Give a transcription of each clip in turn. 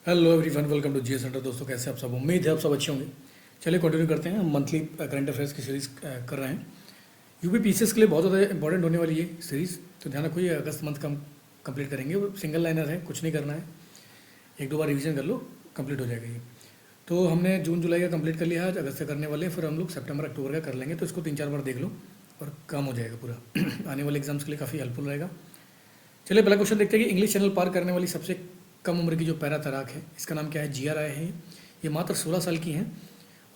Hello everyone, welcome to GS centre. दोस्तों, कैसे आप सब? उम्मीद है आप सब अच्छे होंगे। चलिए कंटिन्यू करते हैं। हम मंथली करंट अफेयर्स की सीरीज़ कर रहे हैं। यूपी पीसीएस के लिए बहुत ज़्यादा इंपॉर्टेंट होने वाली है सीरीज़, तो ध्यान रखो। ये अगस्त मंथ का कंप्लीट करेंगे। वो सिंगल लाइनर है, कुछ नहीं करना है, एक दो बार रिवीजन कर लो, कंप्लीट हो जाएगा ये। तो हमने जून जुलाई का कंप्लीट कर लिया है, आज अगस्त से करने वाले हैं, फिर हम लोग सितंबर अक्टूबर का कर लेंगे। तो इसको 3-4 बार देख लो और काम हो जाएगा पूरा। आने वाले एग्जाम्स के लिए काफ़ी हेल्पफुल रहेगा। चलिए पहला क्वेश्चन देखते हैं कि इंग्लिश चैनल पार करने वाली सबसे कम उम्र की जो पैरा तैराक है, इसका नाम क्या है? जिया राय है। ये मात्र 16 साल की हैं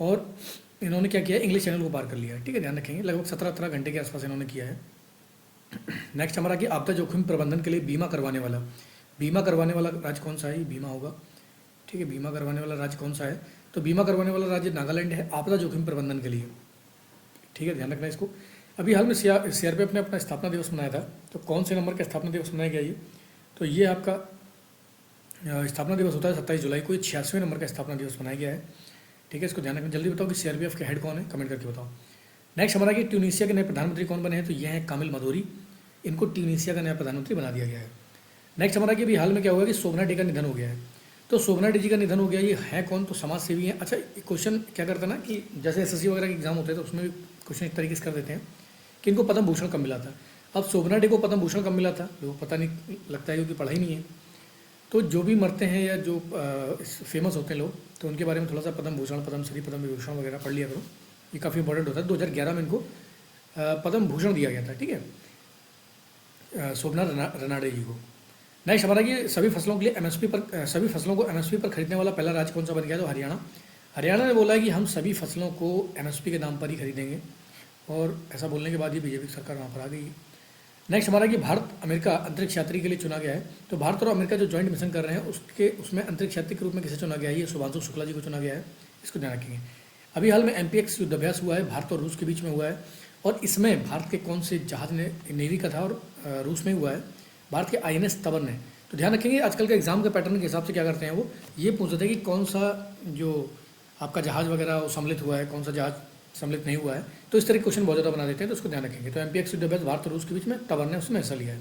और इन्होंने क्या किया है? इंग्लिश चैनल को पार कर लिया है। ठीक है, ध्यान रखेंगे। लगभग 17-18 घंटे के आसपास इन्होंने किया है। नेक्स्ट हमारा कि आपदा जोखिम प्रबंधन के लिए बीमा करवाने वाला राज्य कौन सा है? ये बीमा होगा। ठीक है, बीमा करवाने वाला राज्य कौन सा है? तो बीमा करवाने वाला राज्य नागालैंड है, आपदा जोखिम प्रबंधन के लिए। ठीक है, ध्यान रखना इसको। अभी हाल में सीआरपीएफ ने अपना स्थापना दिवस मनाया था। तो कौन से नंबर का स्थापना दिवस मनाया गया ये? तो ये आपका स्थापना दिवस होता है 27 जुलाई को। ये 86वें नंबर का स्थापना दिवस मनाया गया है। ठीक है, इसको ध्यान रखना। जल्दी बताओ कि सीआरपीएफ के हेड कौन है, कमेंट करके बताओ। नेक्स्ट हमारा कि ट्यूनीशिया के नए प्रधानमंत्री कौन बने हैं? तो ये हैं कामिल मधोरी। इनको ट्यूनीशिया का नया प्रधानमंत्री बना दिया गया है। नेक्स्ट हमारा कि अभी हाल में क्या हुआ कि शोभना डे का निधन हो गया है। तो शोभना डे जी का निधन हो गया। ये है कौन? तो समाज सेवी हैं। अच्छा, क्वेश्चन क्या करता है ना कि जैसे एसएससी वगैरह के एग्जाम होते हैं तो उसमें भी क्वेश्चन इस तरीके से कर देते हैं कि इनको पद्म भूषण कब मिला था। अब शोभना डे को पद्म भूषण कब मिला था, लोगों को पता नहीं लगता है क्योंकि पढ़ा ही नहीं है। तो जो भी मरते हैं या जो फेमस होते हैं लोग, तो उनके बारे में थोड़ा सा पद्म भूषण, पद्म श्री, पद्म विभूषण वगैरह पढ़ लिया करो। ये काफ़ी इंपॉर्टेंट होता है। 2011 में इनको पद्म भूषण दिया गया था। ठीक है, शोभना रनाडे जी को। नेक्स्ट हमारा कि सभी फसलों के लिए सभी फसलों को एमएसपी पर खरीदने वाला पहला राज्य कौन सा बन गया? तो हरियाणा ने बोला है कि हम सभी फसलों को एमएसपी के दाम पर ही खरीदेंगे। और ऐसा बोलने के बाद ही बीजेपी की सरकार वहाँ पर आ गई। नेक्स्ट हमारा कि भारत अमेरिका अंतरिक्ष यात्री के लिए चुना गया है। तो भारत और अमेरिका जो जॉइंट मिशन कर रहे हैं उसमें अंतरिक्ष यात्री के रूप में किसे चुना गया है? ये शुभांशु शुक्ला जी को चुना गया है। इसको ध्यान रखेंगे। अभी हाल में एमपीएक्स युद्धाभ्यास हुआ है, भारत और रूस के बीच में हुआ है। और इसमें भारत के कौन से जहाज ने, नेवी का था और रूस में हुआ है, भारत के आईएनएस तबर ने। तो ध्यान रखेंगे, आजकल के एग्जाम के पैटर्न के हिसाब से क्या करते हैं, वो ये पूछते हैं कि कौन सा जो आपका जहाज़ वगैरह वो सम्मिलित हुआ है, कौन सा जहाज़ सम्मिलित नहीं हुआ है। तो इस तरह के क्वेश्चन बहुत ज़्यादा बना देते हैं, तो उसको ध्यान रखेंगे। तो एमपीएक्स युद्धाभ्यास भारत और रूस के बीच में तबर ने उसमें हिस्सा लिया है।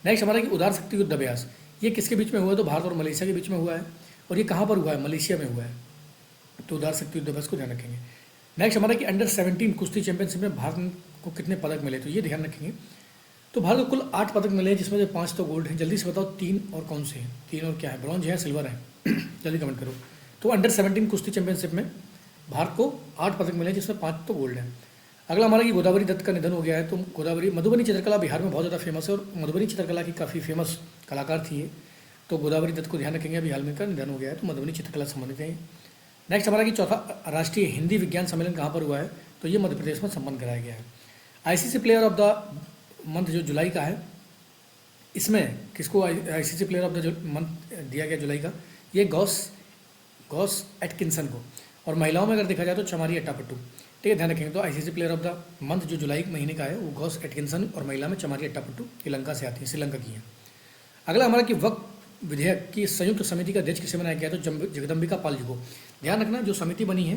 नेक्स्ट हमारा कि उदार शक्ति युद्धाभ्यास, ये किसके बीच में हुआ है? तो भारत और मलेशिया के बीच में हुआ है। और ये कहाँ पर हुआ है? मलेशिया में हुआ है। तो उदार शक्ति युद्धाभ्यास को ध्यान रखेंगे। नेक्स्ट हमारा कि अंडर 17 कुश्ती चैंपियनशिप में भारत को कितने पदक मिले? तो ये ध्यान रखेंगे। तो भारत को कुल 8 पदक मिले हैं, जिसमें से 5 तो गोल्ड हैं। जल्दी से बताओ 3 और कौन से हैं? 3 और क्या है? ब्रॉन्ज है, सिल्वर है? जल्दी कमेंट करो। तो अंडर 17 कुश्ती चैंपियनशिप में भारत को 8 पदक मिले हैं, जिसमें 5 तो गोल्ड हैं। अगला हमारा कि गोदावरी दत्त का निधन हो गया है। तो गोदावरी, मधुबनी चित्रकला बिहार में बहुत ज़्यादा फेमस है और मधुबनी चित्रकला की काफ़ी फेमस कलाकार थी ये। तो गोदावरी दत्त को ध्यान रखेंगे। अभी हाल में का निधन हो गया है, तो मधुबनी चित्रकला से संबंधित है। नेक्स्ट हमारा कि चौथा राष्ट्रीय हिंदी विज्ञान सम्मेलन कहाँ पर हुआ है? तो ये मध्य प्रदेश में संपन्न कराया गया है। ICC player of the month जो जुलाई का है, इसमें किसको ICC player of the month दिया गया जुलाई का? ये गॉस एटकिंसन को। और महिलाओं में अगर देखा जाए तो चमारी अट्टापट्टू। ठीक है, ध्यान रखेंगे। तो ICC player of the month जो जुलाई महीने का है वो गॉस एटकिंसन, और महिला में चमारी अट्टापट्टू, श्रीलंका से आती है, श्रीलंका की है। अगला हमारा कि वक्फ विधेयक की संयुक्त समिति का अध्यक्ष किसे बनाया गया? तो जगदम्बिका पाल जी को। ध्यान रखना, जो समिति बनी है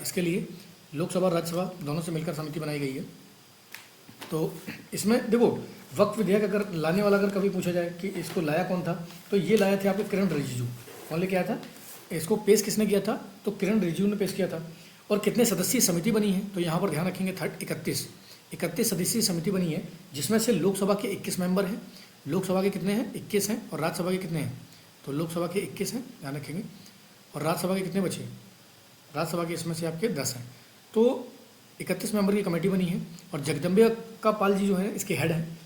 इसके लिए लोकसभा और राज्यसभा दोनों से मिलकर समिति बनाई गई है। तो इसमें देखो, वक्फ विधेयक अगर लाने वाला अगर कभी पूछा जाए कि इसको लाया कौन था, तो ये लाया थे आपके किरण रिजिजू। कौन लेके आया था? इसको पेश किसने किया था? तो किरण रिजिजू ने पेश किया था। और कितने सदस्यीय समिति बनी है? तो यहाँ पर ध्यान रखेंगे 31 सदस्यीय समिति बनी है, जिसमें से लोकसभा के 21 मेंबर हैं। लोकसभा के कितने हैं? 21 हैं। और राज्यसभा के कितने हैं? तो लोकसभा के 21 हैं, ध्यान रखेंगे। और राज्यसभा के कितने बचे? राज्यसभा के इसमें से आपके 10 हैं। तो 31 मेंबर की कमेटी बनी है और जगदम्बिका पाल जी जो है इसके हेड हैं।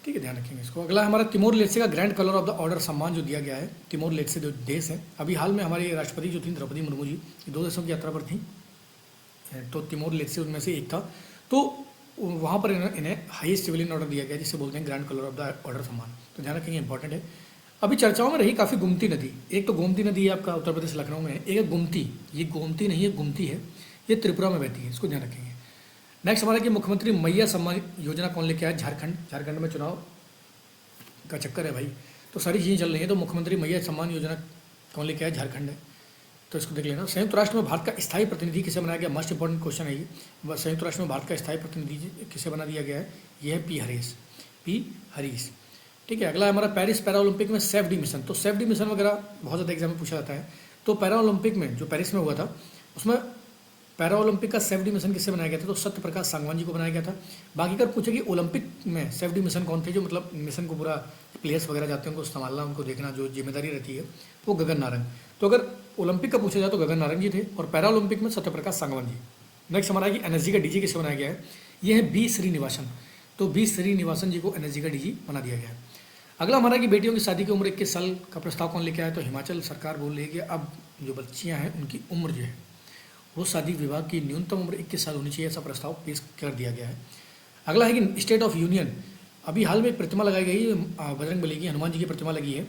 ठीक है, ध्यान रखेंगे इसको। अगला हमारा तिमोर लेत्से का grand colour of the order सम्मान जो दिया गया है। तिमोर लेत्से जो देश है, अभी हाल में हमारे राष्ट्रपति जो थी द्रौपदी मुर्मू जी, ये 2 देशों की यात्रा पर थी। तो तिमोर लेत्से उनमें से एक था। तो वहाँ पर इन्हें हाईएस्ट सिविलियन ऑर्डर दिया गया, जिसे बोलते हैं grand colour of the order सम्मान। तो ध्यान रखेंगे, इंपॉर्टेंट है। अभी चर्चाओं में रही काफ़ी गोमती नदी। एक तो गोमती नदी है आपका उत्तर प्रदेश लखनऊ में है, एक है गोमती। ये गोमती नहीं है, गोमती है। ये त्रिपुरा में बहती है, इसको ध्यान रखेंगे। नेक्स्ट हमारा कि मुख्यमंत्री मैया सम्मान योजना कौन लेके आया? झारखंड में चुनाव का चक्कर है भाई, तो सारी चीज़ें चल रही हैं। तो मुख्यमंत्री मैया सम्मान योजना कौन लेके आया? झारखंड है, तो इसको देख लेना। संयुक्त राष्ट्र में भारत का स्थायी प्रतिनिधि किसे बनाया गया? मोस्ट इंपॉर्टेंट क्वेश्चन है ये। संयुक्त राष्ट्र में भारत का स्थायी प्रतिनिधि किसे बना दिया गया है? ये है पी हरीश। ठीक है। अगला है हमारा पेरिस पैरा ओलंपिक में सेफ्टी मिशन। तो सेफ्टी मिशन वगैरह बहुत ज़्यादा एग्जाम में पूछा जाता है। तो पैरा ओलंपिक में जो पेरिस में हुआ था उसमें पैरा ओलंपिक का सेफ्टी मिशन किससे बनाया गया था? तो सत्य प्रकाश सांगवान जी को बनाया गया था। बाकी अगर पूछे कि ओलंपिक में सेफ्टी मिशन कौन थे, जो मतलब मिशन को पूरा प्लेयर्स वगैरह जाते हैं उनको संभालना, उनको देखना, जो जिम्मेदारी रहती है, वो गगन नारंग। तो अगर ओलंपिक का पूछा जाए तो गगन नारंग जी थे और पैरा ओलंपिक में सत्य प्रकाश सांगवान जी। नेक्स्ट हमारा कि एनएसजी का डीजी किसे बनाया गया है? ये है बी श्रीनिवासन। तो बी श्रीनिवासन जी को एनएसजी का डीजी बना दिया गया है। अगला हमारा कि बेटियों की शादी की उम्र 21 साल का प्रस्ताव कौन लेके आया? तो हिमाचल सरकार बोल रही है कि अब जो बच्चियां हैं उनकी उम्र जो है वो शादी विवाह की न्यूनतम उम्र 21 साल होनी चाहिए, ऐसा प्रस्ताव पेश कर दिया गया है। अगला है कि स्टेट ऑफ यूनियन, अभी हाल में एक प्रतिमा लगाई गई है बजरंगबली की, हनुमान जी की प्रतिमा लगी है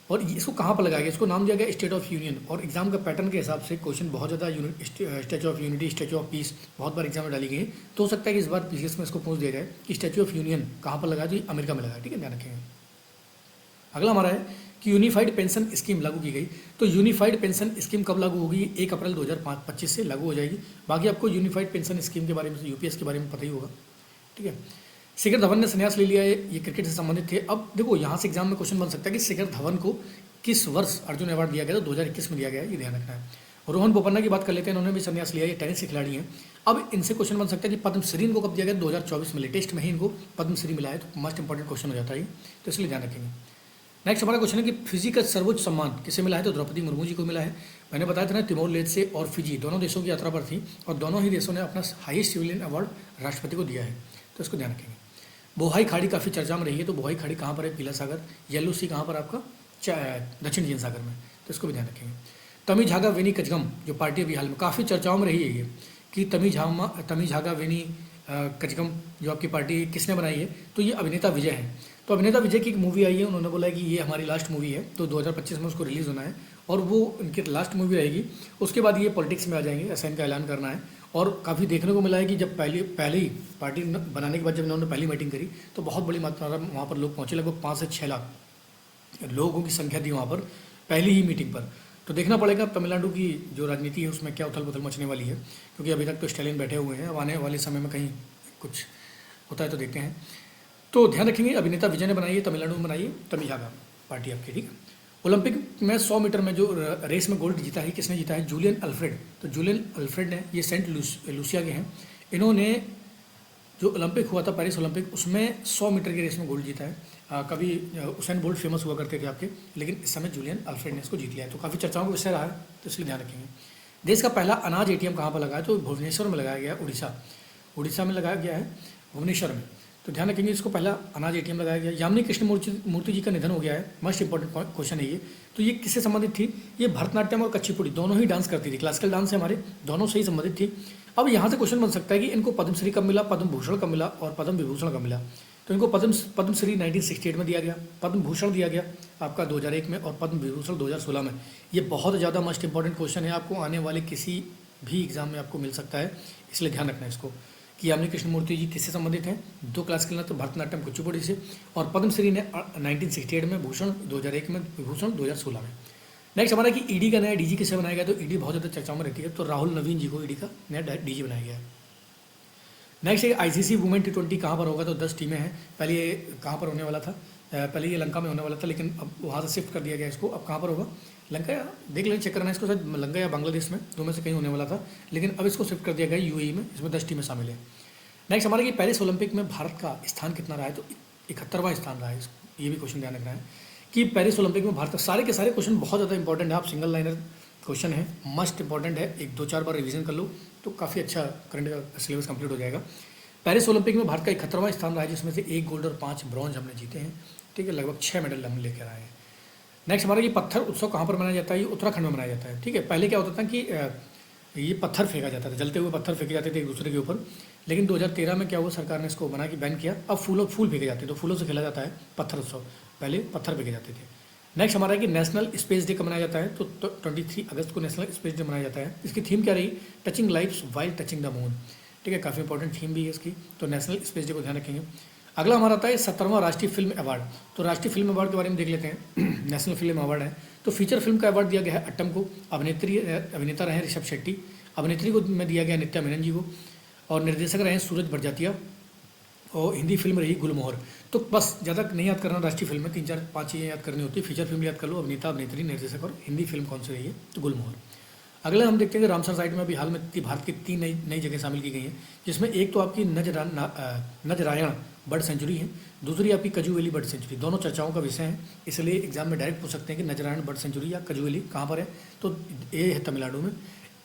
और इसको कहाँ पर लगाया गया? इसको नाम दिया गया स्टेट ऑफ यूनियन। और एग्जाम का पैटर्न के हिसाब से क्वेश्चन बहुत ज़्यादा statue of unity, statue of peace बहुत बार एग्जाम में डाली गई है। तो हो सकता है कि इस बार पीसीएस में इसको पूछ दिया जाए कि स्टैचू ऑफ यूनियन कहाँ पर लगाया? तो अमेरिका में लगाया। ठीक है, ध्यान रखेंगे। अगला हमारा है कि यूनिफाइड पेंशन स्कीम लागू की गई। तो यूनिफाइड पेंशन स्कीम कब लागू होगी? 1 अप्रैल 2025 से लागू हो जाएगी। बाकी आपको यूनिफाइड पेंशन स्कीम के बारे में, यूपीएस के बारे में पता ही होगा। ठीक है। शिखर धवन ने संन्यास ले लिया है, ये क्रिकेट से संबंधित थे। अब देखो यहाँ से एग्जाम में क्वेश्चन बन सकता है कि शिखर धवन को किस वर्ष अर्जुन अवार्ड दिया गया? तो 2021 में दिया गया है, ये ध्यान रखना है। रोहन बोपन्ना की बात कर लेते हैं, इन्होंने भी संन्यास लिया है, ये टेनिस के खिलाड़ी हैं। अब इनसे क्वेश्चन बन सकता है कि पद्मश्री इनको कब दिया गया? 2024 में, लेटेस्ट में ही इनको पद्मश्री मिला है। तो मोस्ट इंपॉर्टेंट क्वेश्चन हो जाता है, तो इसलिए ध्यान रखेंगे। नेक्स्ट हमारा क्वेश्चन है कि फिजी का सर्वोच्च सम्मान किसे मिला है? तो द्रौपदी मुर्मू जी को मिला है। मैंने बताया था ना, तिमोर लेस्ते और फिजी दोनों देशों की यात्रा पर थी और दोनों ही देशों ने अपना हाईएस्ट सिविलियन अवार्ड राष्ट्रपति को दिया है, तो इसको ध्यान रखेंगे। बोहाई खाड़ी काफ़ी चर्चा में रही है। तो बोहाई खाड़ी कहाँ पर है? पीला सागर। येलो सी कहाँ पर आपका? दक्षिण चीन सागर में, तो इसको भी ध्यान रखेंगे। तमी झागा वेनी कचगम जो पार्टी अभी हाल में काफ़ी चर्चाओं में रही है ये कि तमी झागा वेनी कचगम जो आपकी पार्टी किसने बनाई है? तो ये अभिनेता विजय है। तो अभिनेता विजय की एक मूवी आई है, उन्होंने बोला है कि ये हमारी लास्ट मूवी है, तो 2025 में उसको रिलीज़ होना है और वो इनकी लास्ट मूवी रहेगी। उसके बाद ये पॉलिटिक्स में आ जाएंगे, ऐसा इनका ऐलान करना है। और काफ़ी देखने को मिला है कि जब पहले ही पार्टी बनाने के बाद जब इन्होंने पहली मीटिंग करी तो बहुत बड़ी मात्रा में वहाँ पर लोग पहुँचे, लगभग 5 से 6 लाख लोगों की संख्या थी वहाँ पर पहली ही मीटिंग पर। तो देखना पड़ेगा तमिलनाडु की जो राजनीति है उसमें क्या उथल पुथल मचने वाली है, क्योंकि अभी तक तो स्टालिन बैठे हुए हैं। अब आने वाले समय में कहीं कुछ होता है तो देखते हैं। तो ध्यान रखेंगे, अभिनेता विजय ने बनाई है, तमिलनाडु में बनाई है, तमी झागा पार्टी आपकी। ठीक है। ओलंपिक में 100 मीटर में जो रेस में गोल्ड जीता है, किसने जीता है? Julian Alfred. तो जूलियन अल्फ्रेड ने, ये सेंट लूसिया के हैं, इन्होंने जो ओलंपिक हुआ था पेरिस ओलंपिक, उसमें 100 मीटर की रेस में गोल्ड जीता है। कभी उसेन बोल्ट फेमस हुआ करते थे आपके, लेकिन इस समय जूलियन अल्फ्रेड ने इसको जीत लिया है। तो काफ़ी चर्चाओं का विषय रहा है, तो इसलिए ध्यान रखेंगे। देश का पहला अनाज एटीएम कहाँ पर लगा है? तो भुवनेश्वर में लगाया गया है, उड़ीसा में लगाया गया है, भुवनेश्वर में। तो ध्यान रखेंगे, इसको पहला अनाज एटीएम लगाया गया। यामिनी कृष्ण मूर्ति जी का निधन हो गया है, मोस्ट इंपॉर्टेंट क्वेश्चन है ये। तो ये किससे संबंधित थी? ये भरतनाट्यम और कच्चीपुड़ी दोनों ही डांस करती थी, क्लासिकल डांस है हमारे, दोनों से ही संबंधित थी। अब यहाँ से क्वेश्चन बन सकता है कि इनको पद्मश्री कब मिला, पद्म भूषण कब मिला और पद्म विभूषण कब मिला? तो इनको पद्मश्री 1968 में दिया गया, पद्म भूषण दिया गया आपका 2001 में और पद्म विभूषण 2016 में। ये बहुत ज़्यादा मोस्ट इंपॉर्टेंट क्वेश्चन है, आपको आने वाले किसी भी एग्जाम में आपको मिल सकता है, इसलिए ध्यान रखना है इसको कि यामिनी कृष्ण मूर्ति जी किससे संबंधित हैं? 2 क्लासिकल नृत्य भरतनाट्यम कुचिपुड़ी से, और पद्मश्री ने 1968 में, भूषण 2001 में, विभूषण 2016 में। नेक्स्ट हमारा कि ईडी का नया डीजी किसे बनाया गया? तो ईडी बहुत ज़्यादा चर्चाओं में रहती है, तो राहुल नवीन जी को ईडी का नया डीजी बनाया गया है। नेक्स्ट है आईसीसी वुमेन T20 कहाँ पर होगा? तो 10 टीमें हैं। पहले ये कहाँ पर होने वाला था? पहले ये लंका में होने वाला था, लेकिन अब वहाँ से शिफ्ट कर दिया गया इसको। अब कहाँ पर होगा? लंका या देख लें, चेक करना है इसको, शायद लंका या बांग्लादेश में, दो में से कहीं होने वाला था, लेकिन अब इसको शिफ्ट कर दिया गया यूएई में। इसमें 10 टीमें शामिल है। नेक्स्ट हमारे कि पेरिस ओलंपिक में भारत का स्थान कितना रहा है? तो 71वां स्थान रहा है। ये भी क्वेश्चन ध्यान रखना है कि पेरिस ओलंपिक में भारत का, सारे के सारे क्वेश्चन बहुत ज़्यादा इंपॉर्टेंट है। आप सिंगल लाइनर क्वेश्चन है, मस्ट इंपॉर्टेंट है, 1-2-4 बार रिवीजन कर लो तो काफ़ी अच्छा करंट का सिलेबस कंप्लीट हो जाएगा। पेरिस ओलंपिक में भारत का 71वां स्थान रहा है, जिसमें से 1 गोल्ड और 5 ब्रॉन्ज हमने जीते हैं। ठीक है, लगभग 6 मेडल हम लेकर आए हैं। नेक्स्ट हमारा ये पत्थर उत्सव कहाँ पर मनाया जाता है? ये उत्तराखंड में मनाया जाता है। ठीक है, पहले क्या होता था कि ये पत्थर फेंका जाता था, जलते हुए पत्थर फेंके जाते थे एक दूसरे के ऊपर, लेकिन 2013 में क्या हुआ, सरकार ने इसको बना के बैन किया। अब फूल फेंके जाते हैं, तो फूलों से खेला जाता है पत्थर उत्सव, पहले पत्थर फेंके जाते थे। नेक्स्ट हमारा है कि नेशनल स्पेस डे कब मनाया जाता है? तो 23 अगस्त को नेशनल स्पेस डे मनाया जाता है। इसकी थीम क्या रही? Touching lives while touching the moon. ठीक है, काफ़ी इंपॉर्टेंट थीम भी है इसकी, तो नेशनल स्पेस डे को ध्यान रखेंगे। अगला हमारा आता है 17वां राष्ट्रीय फिल्म अवार्ड। तो राष्ट्रीय फिल्म अवार्ड के बारे में देख लेते हैं। नेशनल फिल्म अवार्ड है, तो फीचर फिल्म का अवार्ड दिया गया है अट्टम को, अभिनेता रहे ऋषभ शेट्टी, अभिनेत्री को में दिया गया नित्या मेनन जी को, और निर्देशक रहे सूरज बड़जात्या, और हिंदी फिल्म रही गुलमोहर। तो बस ज़्यादा नहीं याद करना राष्ट्रीय फिल्म में, 3 4 5 चीज़ें याद करनी होती है। फीचर फिल्म याद कर लो, अभिनेता अभिनेत्री निर्देशक, और हिंदी फिल्म कौन सी रही है तो गुलमोहर। अगला हम देखते हैं कि रामसर साइट में अभी हाल में भारत की 3 नई जगह शामिल की गई हैं, जिसमें एक तो आपकी नजरायण बर्ड सेंचुरी है, दूसरी आपकी कजुवेली बर्ड सेंचुरी। दोनों चर्चाओं का विषय है, इसलिए एग्जाम में डायरेक्ट पूछ सकते हैं कि नजरायण बर्ड सेंचुरी या कजुवेली कहाँ पर है, तो ये है तमिलनाडु में।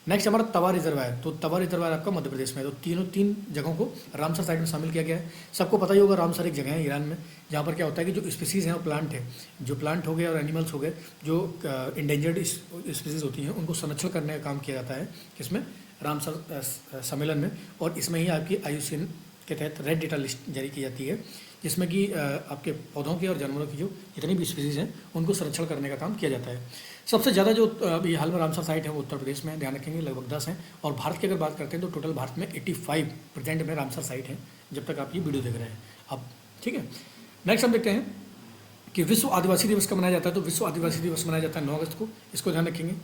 नेक्स्ट हमारा तवा रिजर्वायर, तो तवा रिजर्वायर आपका मध्य प्रदेश में है। तो तीन जगहों को रामसर साइट में शामिल किया गया है। सबको पता ही होगा रामसर एक जगह है ईरान में, जहाँ पर क्या होता है कि जो स्पीसीज़ हैं वो प्लांट है, जो प्लांट हो गए और एनिमल्स हो गए, जो इंडेंजर्ड स्पीसीज़ होती हैं, उनको संरक्षण करने का काम किया जाता है इसमें रामसर सम्मेलन में। और इसमें ही आपकी IUCN के तहत रेड डेटा लिस्ट जारी की जाती है, जिसमें कि आपके पौधों के और जानवरों की जो जितनी भी स्पीसीज़ हैं उनको संरक्षण करने का काम किया जाता है। सबसे ज़्यादा जो अभी हाल में रामसर साइट है वो उत्तर प्रदेश में, ध्यान रखेंगे, लगभग 10 हैं। और भारत की अगर बात करते हैं तो टोटल भारत में 85% में रामसर साइट है, जब तक आप ये वीडियो देख रहे हैं अब, ठीक है। नेक्स्ट हम देखते हैं कि विश्व आदिवासी दिवस कब मनाया जाता है। तो विश्व आदिवासी दिवस मनाया जाता है 9 अगस्त को, इसको ध्यान रखेंगे।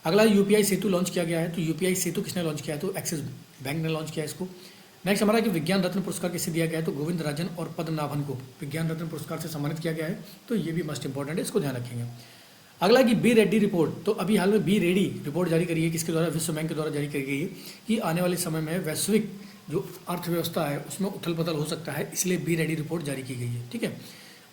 अगला UPI सेतु लॉन्च किया गया है। तो UPI सेतु किसने लॉन्च किया है, तो एक्सिस बैंक ने लॉन्च किया है इसको। नेक्स्ट हमारा कि विज्ञान रत्न पुरस्कार किसे दिया गया है, तो गोविंद राजन और पद्मनाभन को विज्ञान रत्न पुरस्कार से सम्मानित किया गया है। तो ये भी मस्ट इंपॉर्टेंट है, इसको ध्यान रखेंगे। अगला कि बी रेड्डी रिपोर्ट, तो अभी हाल में बी रेडी रिपोर्ट जारी करी है, किसके द्वारा, विश्व बैंक के द्वारा जारी करी गई है, कि आने वाले समय में वैश्विक जो अर्थव्यवस्था है उसमें उथल पुथल हो सकता है, इसलिए बी रेडी रिपोर्ट जारी की गई है, ठीक है।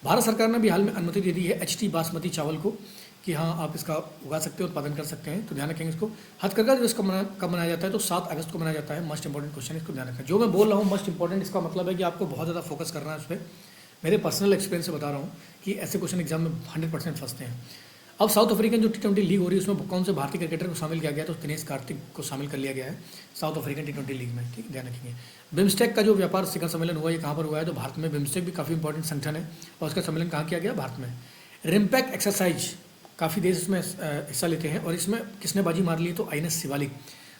भारत सरकार ने भी हाल में अनुमति दे दी है HT बासमती चावल को, कि हाँ आप इसका उगा सकते हो, उत्पादन कर सकते हैं। तो ध्यान रखेंगे इसको। हथकरघा दिवस कब मनाया जाता है, तो 7 अगस्त को मनाया जाता है। मस्ट इंपॉर्टेंट क्वेश्चन, इसको ध्यान रखें। जो मैं बोल रहा हूँ मस्ट इंपॉर्टेंट, इसका मतलब है कि आपको बहुत ज़्यादा फोकस करना है उस पर। मेरे पर्सनल एक्सपीरियंस से बता रहा हूँ कि ऐसे क्वेश्चन एग्जाम में 100% फंसते हैं। अब साउथ अफ्रीकन जो T20 लीग हो रही है उसमें कौन से भारतीय क्रिकेटर को शामिल किया गया, तो दिनेश कार्तिक को शामिल कर लिया गया है साउथ अफ्रीकन T20 लीग में, ठीक, ध्यान रखेंगे। बिम्स्टेक का जो व्यापार शिखर सम्मेलन हुआ, ये कहाँ पर हुआ है, तो भारत में। बिम्स्टेक भी काफ़ी इंपॉर्टेंट संगठन है और उसका सम्मेलन कहाँ किया गया, भारत में। रिम्पैक एक्सरसाइज, काफ़ी देश इसमें हिस्सा लेते हैं, और इसमें किसने बाजी मार ली है, तो INS शिवालिक।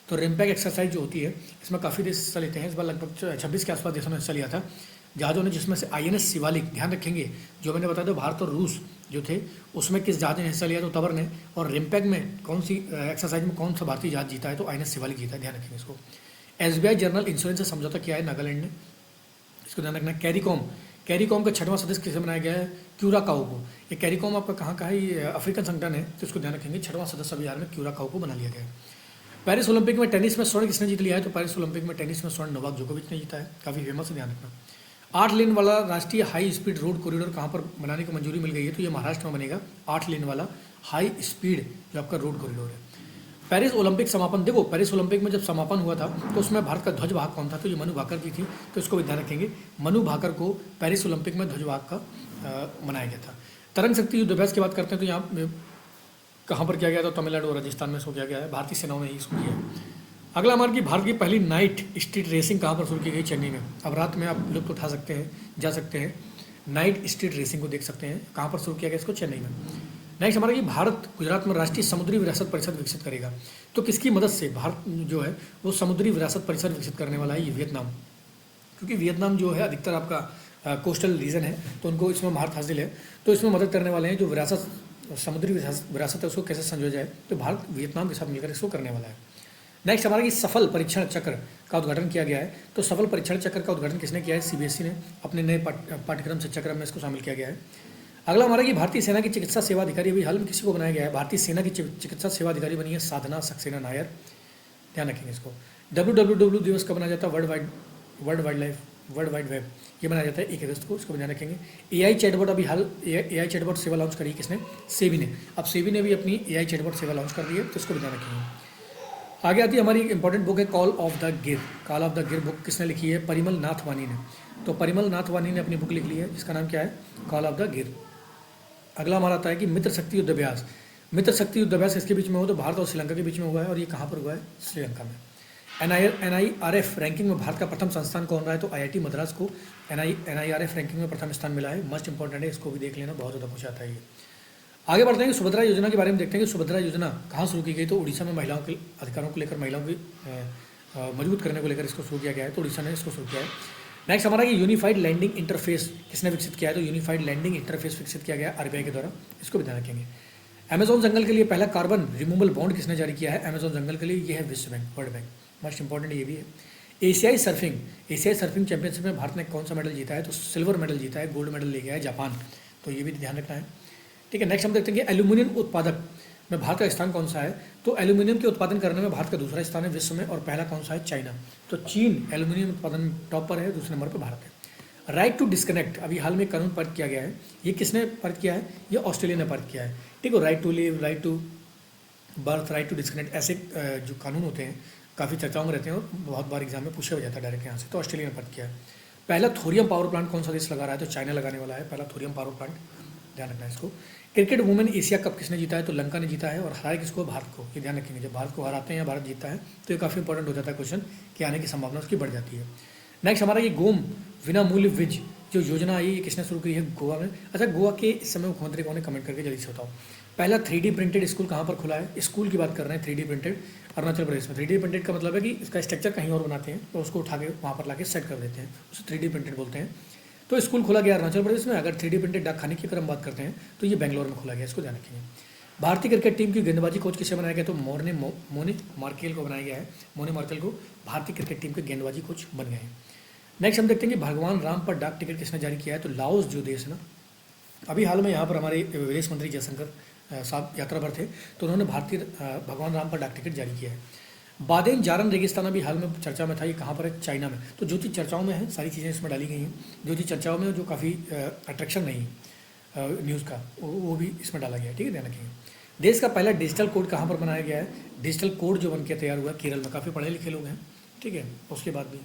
तो रिम्पैक एक्सरसाइज जो होती है इसमें काफ़ी देश हिस्सा लेते हैं। इस बार लगभग 26 के आसपास देशों ने हिस्सा लिया था जहाज़ों ने, जिसमें से INS शिवालिक, ध्यान रखेंगे, जो मैंने बताया था भारत और रूस जो थे उसमें किस जहाज ने हिस्सा लिया, तो तबर ने। और रिम्पैक में कौन सी एक्सरसाइज में कौन सा भारतीय जहाज जीता है, तो INS शिवालिक जीता है, ध्यान रखेंगे इसको। SBI जनरल इंश्योरेंस से समझौता किया है नागालैंड ने, इसको ध्यान रखना। कैरिकॉम का 6वां सदस्य किसे बनाया गया है, क्यूराकाओ को। ये कैरिकॉम आपका कहाँ का है, ये अफ्रीकन संगठन है, तो इसको ध्यान रखेंगे। 6वां सदस्य अभियान में क्यूराकाओ को बना लिया गया है। पेरिस ओलंपिक में टेनिस में स्वर्ण किसने जीत लिया है, तो पेरिस ओलंपिक में टेनिस में स्वर्ण नोवाक जोकोविच ने जीता है, काफ़ी फेमस है, ध्यान रखना। 8 लेन वाला राष्ट्रीय हाई स्पीड रोड कॉरिडोर कहाँ पर बनाने की मंजूरी मिल गई है, तो ये महाराष्ट्र में बनेगा 8 लेन वाला हाई स्पीड जो आपका रोड कॉरिडोर है। पेरिस ओलंपिक समापन, देखो पेरिस ओलंपिक में जब समापन हुआ था तो उसमें भारत का ध्वजवाहक कौन था, तो ये मनु भाकर जी थी, तो इसको भी ध्यान रखेंगे। मनु भाकर को पेरिस ओलंपिक में ध्वजवाहक का बनाया गया था। तरंग शक्ति युद्ध अभ्यास की बात करते हैं तो यहाँ कहाँ पर किया गया था, तमिलनाडु और राजस्थान में इसको किया गया है, भारतीय सेनाओं ने इसको किया है। अगला हमारे की भारत की पहली नाइट स्ट्रीट रेसिंग कहाँ पर शुरू की गई, चेन्नई में। अब रात में आप लुत्फ उठा सकते हैं, जा सकते हैं, नाइट स्ट्रीट रेसिंग को देख सकते हैं। कहाँ पर शुरू किया गया, इसको चेन्नई में। नेक्स्ट हमारा ये भारत गुजरात में राष्ट्रीय समुद्री विरासत परिषद विकसित करेगा। तो किसकी मदद से भारत जो है वो समुद्री विरासत परिषद विकसित करने वाला है, ये वियतनाम, क्योंकि वियतनाम जो है अधिकतर आपका कोस्टल रीजन है, तो उनको इसमें महारत हासिल है, तो इसमें मदद करने वाले हैं। जो विरासत समुद्री विरासत है उसको कैसे संजोया जाए, तो भारत वियतनाम के साथ मिलकर इसको करने वाला है। नेक्स्ट हमारा कि सफल परीक्षण चक्र का उद्घाटन किया गया है। तो सफल परीक्षण चक्र का उद्घाटन किसने किया है, CBSE ने अपने नए पाठ्यक्रम शिक्षा क्रम में इसको शामिल किया गया है। अगला हमारा कि भारतीय सेना की चिकित्सा सेवा अधिकारी अभी हाल में किसी को बनाया गया है, भारतीय सेना की चिकित्सा सेवा अधिकारी बनी है साधना सक्सेना नायर, ध्यान रखेंगे इसको। WWW दिवस कब मनाया जाता है, वर्ल्ड वाइड वेब, ये मनाया जाता है 1 अगस्त को, इसको ध्यान रखेंगे। AI चैटबॉट अभी हाल AI चैटबॉट सेवा लॉन्च करी किसने, सेबी ने। अब सेबी ने भी अपनी AI चैटबॉट सेवा लॉन्च कर दी है, तो इसको भी ध्यान रखेंगे। आगे आती है हमारी इंपॉर्टेंट बुक है कॉल ऑफ द गिर बुक किसने लिखी है, परिमल नाथ वानी ने। तो परिमल नाथ वानी ने अपनी बुक लिख ली है, जिसका नाम क्या है, कॉल ऑफ द गिर। अगला हमारा आता है कि मित्र शक्ति युद्ध अभ्यास। मित्र शक्ति युद्ध अभ्यास किसके बीच में हुआ, तो भारत और श्रीलंका के बीच में हुआ है, और ये कहाँ पर हुआ है, श्रीलंका में। NIRF रैंकिंग में भारत का प्रथम संस्थान कौन रहा है, तो IIT मद्रास को NIRF रैंकिंग में प्रथम स्थान मिला है, मस्ट इंपॉर्टेंट है, इसको भी देख लेना, बहुत ज़्यादा पूछा आता है ये। आगे बढ़ते हैं कि सुभद्रा योजना के बारे में देखते हैं कि सुभद्रा योजना कहाँ शुरू की गई, तो उड़ीसा में महिलाओं के अधिकारों को लेकर, महिलाओं की मजबूत करने को लेकर इसको शुरू किया गया है, तो उड़ीसा ने इसको शुरू किया है। नेक्स्ट हमारा कि यूनिफाइड लैंडिंग इंटरफेस किसने विकसित किया है, तो यूनिफाइड लैंडिंग इंटरफेस विकसित किया गया RBI के द्वारा, इसको भी ध्यान रखेंगे। अमेजोन जंगल के लिए पहला कार्बन रिमूवल बॉन्ड किसने जारी किया है, अमेजोन जंगल के लिए, ये है विश्व bank, world bank, must important ये भी है। एशियाई सर्फिंग चैंपियनशिप में भारत ने कौन सा मेडल जीता है? तो सिल्वर मेडल जीता है, गोल्ड मेडल ले गया है जापान। तो ये भी ध्यान रखना है। ठीक है, नेक्स्ट हम देखते हैं कि एल्यूमिनियम उत्पादक में भारत का स्थान कौन सा है? तो एल्यूमिनियम के उत्पादन करने में भारत का दूसरा स्थान है विश्व में, और पहला कौन सा है? चाइना। तो चीन एल्यूमिनियम उत्पादन में टॉप पर है, दूसरे नंबर पर भारत है। राइट टू डिस्कनेक्ट अभी हाल में कानून पारित किया गया है। ये किसने पारित किया है? ये ऑस्ट्रेलिया ने पारित किया है। ठीक है, right to live, right to birth, right to disconnect, ऐसे जो कानून होते हैं काफ़ी चर्चाओं में रहते हैं और बहुत बार एग्जाम में पूछा हो जाता है डायरेक्ट यहाँ से। तो ऑस्ट्रेलिया ने पारित किया है। पहला थोरियम पावर प्लांट कौन सा देश लगा रहा है? तो चाइना लगाने वाला है पहला थोरियम पावर प्लांट, ध्यान रखना है इसको। क्रिकेट वुमेन एशिया कप किसने जीता है? तो लंका ने जीता है, और हराया किसको? भारत को। ये ध्यान रखेंगे, जब भारत को हराते हैं या भारत जीतता है तो ये काफ़ी इंपॉर्टेंट हो जाता है क्वेश्चन, कि आने की संभावना उसकी बढ़ जाती है। नेक्स्ट हमारा ये गोम विना मूल्य विज जो योजना आई, ये किसने शुरू की है? गोवा में। अच्छा, गोवा के इस समय मुख्यमंत्री कौन है? कमेंट करके जल्दी से बताओ। पहला 3D प्रिंटेड स्कूल कहाँ पर खुला है? स्कूल की बात कर रहे हैं, 3D प्रिंटेड अरुणाचल प्रदेश में। 3D प्रिंटेड का मतलब है कि इसका स्ट्रक्चर कहीं और बनाते हैं तो उसको उठा के वहाँ पर लाके सेट कर देते हैं, उसे 3D प्रिंटेड बोलते हैं। तो स्कूल खोला गया अरुणाचल प्रदेश में। अगर 3D प्रिंटेड डाक खाने की अगर हम बात करते हैं तो ये बेंगलोर में खोला गया, इसको ध्यान रखेंगे। भारतीय क्रिकेट टीम की गेंदबाजी कोच किसे बनाया गया? तो मोनी मार्केल को बनाया गया है। मोनी मार्केल को भारतीय क्रिकेट टीम के गेंदबाजी कोच बन गए हैं। नेक्स्ट हम देखते हैं कि भगवान राम पर डाक टिकट किसने जारी किया है? तो लाओस जो देश है ना, अभी हाल में यहाँ पर हमारे विदेश मंत्री जयशंकर साहब यात्रा पर थे, तो उन्होंने भारतीय भगवान राम पर डाक टिकट जारी किया है। बादेन जारन रेगिस्तान अभी हाल में चर्चा में था, ये कहाँ पर है? चाइना में। तो जो चीज़ चर्चाओं में है सारी चीज़ें इसमें डाली गई हैं, जो चीज़ चर्चाओं में जो काफ़ी अट्रैक्शन नहीं न्यूज़ का, वो भी इसमें डाला गया है। ठीक है, ध्यान रखिए। देश का पहला डिजिटल कोड कहाँ पर बनाया गया है? डिजिटल कोड जो बन के तैयार हुआ है केरल में, काफ़ी पढ़े लिखे लोग हैं। ठीक है, उसके बाद भी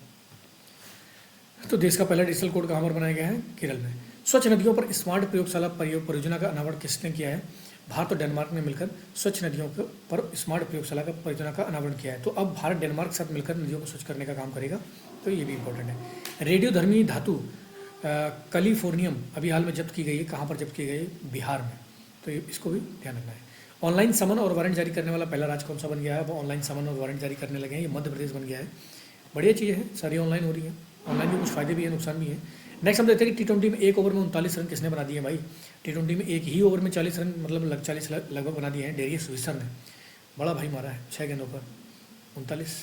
तो देश का पहला डिजिटल कोड कहाँ पर बनाया गया है? केरल में। स्वच्छ नदियों पर स्मार्ट प्रयोगशाला परियोजना का अनावरण किसने किया है? भारत और डेनमार्क ने मिलकर स्वच्छ नदियों पर स्मार्ट प्रयोगशाला का परियोजना का अनावरण किया है। तो अब भारत डेनमार्क के साथ मिलकर नदियों को स्वच्छ करने का काम करेगा, तो ये भी इंपॉर्टेंट है। रेडियोधर्मी धातु कैलिफोर्नियम अभी हाल में जब्त की गई है, कहाँ पर जब्त की गई है? बिहार में। तो इसको भी ध्यान रखना है। ऑनलाइन समन और वारंट जारी करने वाला पहला राज्य कौन सा बन गया है? वो ऑनलाइन समन और वारंट जारी करने लगे हैं, ये मध्य प्रदेश बन गया है। बढ़िया चीज़ है, सारी ऑनलाइन हो रही है। ऑनलाइन में कुछ फायदे भी है, नुकसान भी है। नेक्स्ट हम देखते हैं कि T20 में एक ओवर में 39 रन किसने बना दिए भाई? T20 में एक ही ओवर में 40 रन, मतलब 40 लगभग बना दिए हैं डेरियस विसर ने। बड़ा भाई मारा है 6 गेंदों पर 39,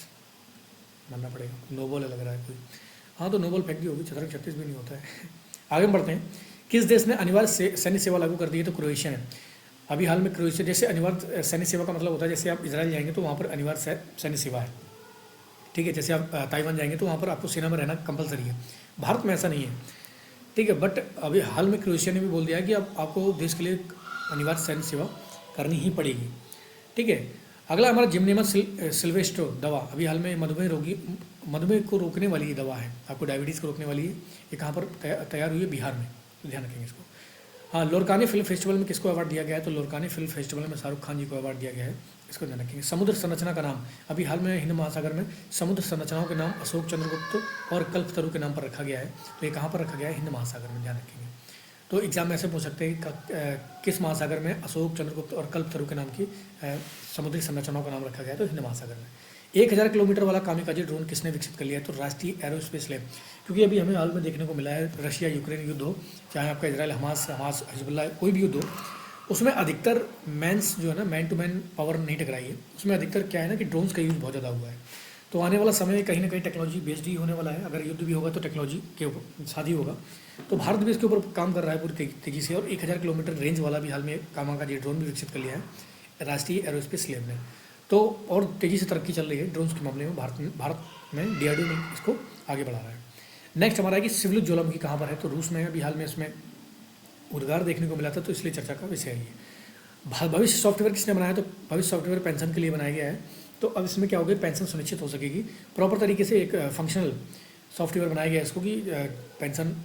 मानना पड़ेगा। नो बॉल लग रहा है कोई, हाँ तो नो बॉल फेंक दी होगी, 36 भी नहीं होता है। आगे बढ़ते हैं। किस देश ने अनिवार्य सैन्य सेवा लागू कर दी है? तो क्रोएशिया ने। अभी हाल में क्रोएशिया, जैसे अनिवार्य सैन्य सेवा का मतलब होता है जैसे आप इजराइल जाएंगे तो वहाँ पर अनिवार्य सैन्य सेवा है। ठीक है, जैसे आप ताइवान जाएंगे तो वहाँ पर आपको सेना में रहना कंपलसरी है। भारत में ऐसा नहीं है। ठीक है, बट अभी हाल में क्रोएशिया ने भी बोल दिया है कि अब आपको देश के लिए अनिवार्य सैन्य सेवा करनी ही पड़ेगी। ठीक है, अगला हमारा जिम्नेमा सिल्वेस्ट्रो दवा अभी हाल में मधुमेह को रोकने वाली ये दवा है, आपको डायबिटीज़ को रोकने वाली है। ये कहाँ पर तैयार हुई है? बिहार में, तो ध्यान रखेंगे इसको। हाँ, लोरकानी फिल्म फेस्टिवल में किसको अवार्ड दिया गया है? तो लोरकानी फिल्म फेस्टिवल में शाहरुख खान जी को अवार्ड दिया गया है, इसको ध्यान रखेंगे। समुद्र संरचना का नाम अभी हाल में हिंद महासागर में समुद्र संरचनाओं के नाम अशोक चंद्रगुप्त और कल्पतरु के नाम पर रखा गया है। तो ये कहाँ पर रखा गया है? हिंद महासागर में, ध्यान रखेंगे। तो एग्जाम में ऐसे पूछ सकते हैं किस महासागर में अशोक चंद्रगुप्त और कल्पतरु के नाम की समुद्री संरचनाओं का नाम रखा गया है? तो हिंद महासागर में। 1000 किलोमीटर वाला कामिकाजी ड्रोन किसने विकसित कर लिया है? तो राष्ट्रीय एरोस्पेस लैब। क्योंकि अभी हमें हाल में देखने को मिला है रशिया यूक्रेन युद्ध हो, चाहे आपका इजराइल हमास हिजबुल्लाह कोई भी युद्ध हो, उसमें अधिकतर मैंस जो है ना, मैन टू मैन पावर नहीं टकराई है। उसमें अधिकतर क्या है ना कि ड्रोन्स का यूज़ बहुत ज़्यादा हुआ है। तो आने वाला समय कहीं ना कहीं टेक्नोलॉजी बेस्ड ही होने वाला है। अगर युद्ध भी होगा तो टेक्नोलॉजी के साथ ही होगा। तो भारत भी इसके ऊपर काम कर रहा है पूरी तेज़ी से, और 1000 किलोमीटर रेंज वाला भी हाल में कामाकाजी ड्रोन भी विकसित कर लिया है राष्ट्रीय एरोस्पेस लैब ने। तो और तेज़ी से तरक्की चल रही है ड्रोन्स के मामले में। भारत में DRDO में इसको आगे बढ़ा रहा है। नेक्स्ट हमारा है कि सिविल ज्वालामुखी कहाँ पर है? तो रूस में है। अभी हाल में इसमें उद्गार देखने को मिला था, तो इसलिए चर्चा का विषय है ये। भविष्य सॉफ्टवेयर किसने बनाया? तो भविष्य सॉफ्टवेयर पेंशन के लिए बनाया गया है। तो अब इसमें क्या होगा, पेंशन सुनिश्चित हो सकेगी प्रॉपर तरीके से। एक फंक्शनल सॉफ्टवेयर बनाया गया है इसको कि पेंशन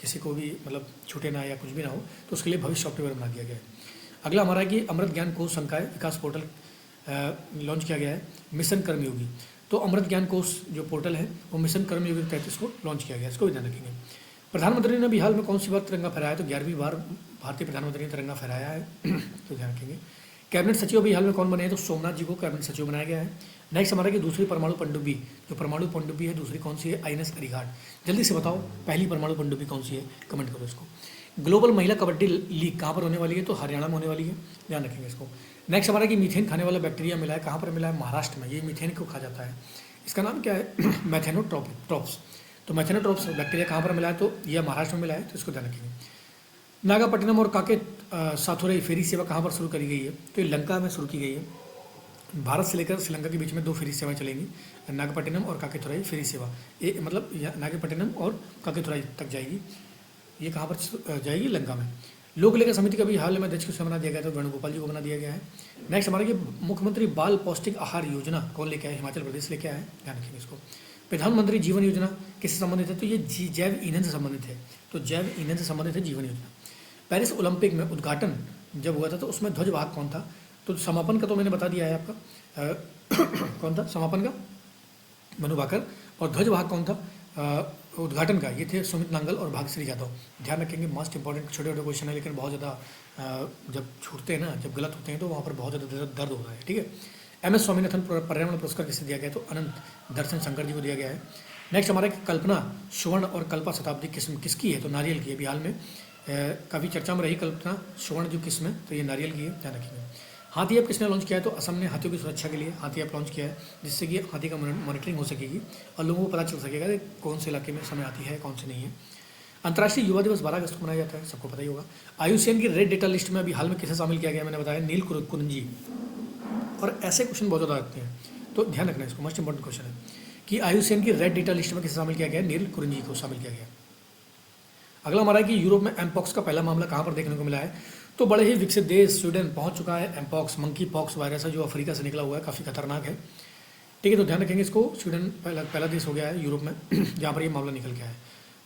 किसी को भी मतलब छूटे ना या कुछ भी ना हो, तो उसके लिए भविष्य सॉफ्टवेयर बना दिया गया है। अगला हमारा है कि अमृत ज्ञान कोश संकाय विकास पोर्टल लॉन्च किया गया है मिशन कर्मयोगी। तो अमृत ज्ञान कोश जो पोर्टल है वो मिशन कर्मयोगी के तहत इसको लॉन्च किया गया है, इसको भी ध्यान रखेंगे। प्रधानमंत्री ने भी हाल में कौन सी बार तिरंगा फहराया? तो 11वीं बार भारतीय प्रधानमंत्री ने तिरंगा फहराया है, तो ध्यान रखेंगे। कैबिनेट सचिव अभी हाल में कौन बने हैं? तो सोमनाथ जी को कैबिनेट सचिव बनाया गया है। नेक्स्ट हमारा कि दूसरी परमाणु पनडुब्बी, जो परमाणु पनडुब्बी है दूसरी कौन सी है? INS अरिहंत। जल्दी से बताओ पहली परमाणु पनडुब्बी कौन सी है, कमेंट करो इसको। ग्लोबल महिला कबड्डी लीग कहाँ पर होने वाली है? तो हरियाणा में होने वाली है, ध्यान रखेंगे इसको। नेक्स्ट हमारा कि मीथेन खाने वाला बैक्टीरिया मिला है, कहाँ पर मिला है? महाराष्ट्र में। ये मीथेन को खा जाता है, इसका नाम क्या है? मैथेनोट्रोप्स। तो मैथेनोट्रोप्स बैक्टीरिया कहाँ पर मिला है? तो यह महाराष्ट्र में मिला है, तो इसको ध्यान रखेंगे। नागापट्टिनम और काके साथुरई फेरी सेवा कहाँ पर शुरू करी गई है? तो ये लंका में शुरू की गई है। भारत से लेकर श्रीलंका के बीच में 2 फेरी सेवाएं चलेंगी, नागपट्टिनम और काकेथुराई फेरी सेवा। ये मतलब नागपट्टिनम और काकेथुराई तक जाएगी। ये कहाँ पर जाएगी? लंका में। लोक लेखा समिति का भी हाल में अध्यक्ष किसको बना दिया गया? तो वेणुगोपाल जी को बना दिया गया है। नेक्स्ट हमारा ये मुख्यमंत्री बाल पौष्टिक आहार योजना कौन लेके आया? हिमाचल प्रदेश लेके आया है, ध्यान रखेंगे इसको। प्रधानमंत्री जीवन योजना किससे संबंधित है? तो ये जैव ईंधन से संबंधित है। तो जैव ईंधन से संबंधित है जीवन योजना। पेरिस ओलंपिक में उद्घाटन जब हुआ था तो उसमें ध्वजवाहक कौन था? तो समापन का तो मैंने बता दिया है आपका। कौन था समापन का? मनु भाकर। और ध्वजवाहक कौन था उद्घाटन का? ये थे सुमित नांगल और भाग्यश्री यादव। ध्यान रखेंगे, मोस्ट इंपॉर्टेंट छोटे छोटे क्वेश्चन है, लेकिन बहुत ज़्यादा जब छूटते हैं ना, जब गलत होते हैं तो वहाँ पर बहुत ज़्यादा दर्द होता है। ठीक है। MS स्वामीनाथन पर्यावरण पुरस्कार किसे दिया गया? तो अनंत दर्शन शंकर जी को दिया गया है। नेक्स्ट हमारे कल्पना सुवर्ण और कल्पा शताब्दी किस्म किसकी है? तो नारियल की है। अभी हाल में काफ़ी चर्चा में रही कल्पना सुवर्ण जो किस्म है, तो ये नारियल की है, ध्यान रखेंगे। हाथी ऐप किसने लॉन्च किया है? तो असम ने हाथियों की सुरक्षा के लिए हाथी ऐप लॉन्च किया है, जिससे कि हाथी का मॉनिटरिंग हो सकेगी और लोगों को पता चल सकेगा कि कौन से इलाके में समय आती है, कौन से नहीं है। अंतर्राष्ट्रीय युवा दिवस 12 अगस्त को मनाया जाता है, सबको पता ही होगा। IUCN की रेड डेटा लिस्ट में अभी हाल में किसे शामिल किया गया? मैंने बताया नील कुरियन। और ऐसे क्वेश्चन बहुत ज़्यादा आते हैं, तो ध्यान रखना इसको, मोस्ट इंपॉर्टेंट क्वेश्चन है कि IUCN की रेड डेटा लिस्ट में किसे शामिल किया गया? नील कुरियन को शामिल किया गया। अगला हमारा है कि यूरोप में एमपॉक्स का पहला मामला कहाँ पर देखने को मिला है? तो बड़े ही विकसित देश स्वीडन पहुंच चुका है। एमपॉक्स मंकी पॉक्स वायरस है जो अफ्रीका से निकला हुआ है, काफ़ी खतरनाक है। ठीक है, तो ध्यान रखेंगे इसको। स्वीडन पहला देश हो गया है यूरोप में जहाँ पर ये मामला निकल गया है।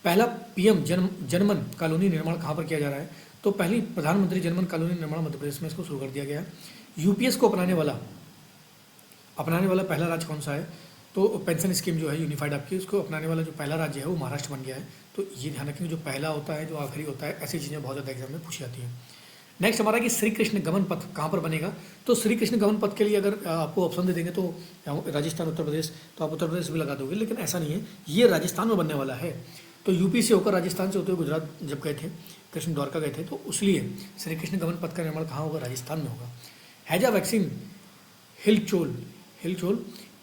पहला PM जनमन कॉलोनी निर्माण कहाँ पर किया जा रहा है? तो पहली प्रधानमंत्री जनमन कॉलोनी निर्माण मध्य प्रदेश में इसको शुरू कर दिया गया है। UPS को अपनाने वाला पहला राज्य कौन सा है? तो पेंशन स्कीम जो है यूनिफाइड आपकी, उसको अपनाने वाला जो पहला राज्य है वो महाराष्ट्र बन गया है। तो ये ध्यान रखेंगे, जो पहला होता है, जो आखिरी होता है, ऐसी चीज़ें बहुत ज़्यादा एग्जाम में पूछी जाती हैं। नेक्स्ट हमारा कि श्री कृष्ण गमन पथ कहाँ पर बनेगा? तो श्री कृष्ण गमन पथ के लिए अगर आपको ऑप्शन दे देंगे तो राजस्थान, उत्तर प्रदेश, तो आप उत्तर प्रदेश भी लगा दोगे, लेकिन ऐसा नहीं है, ये राजस्थान में बनने वाला है। तो यूपी से होकर राजस्थान से होते हुए गुजरात जब गए थे, कृष्ण द्वारका गए थे, तो उसलिए श्री कृष्ण गमन पथ का निर्माण कहाँ होगा? राजस्थान में होगा। हैजा वैक्सीन हिलचोल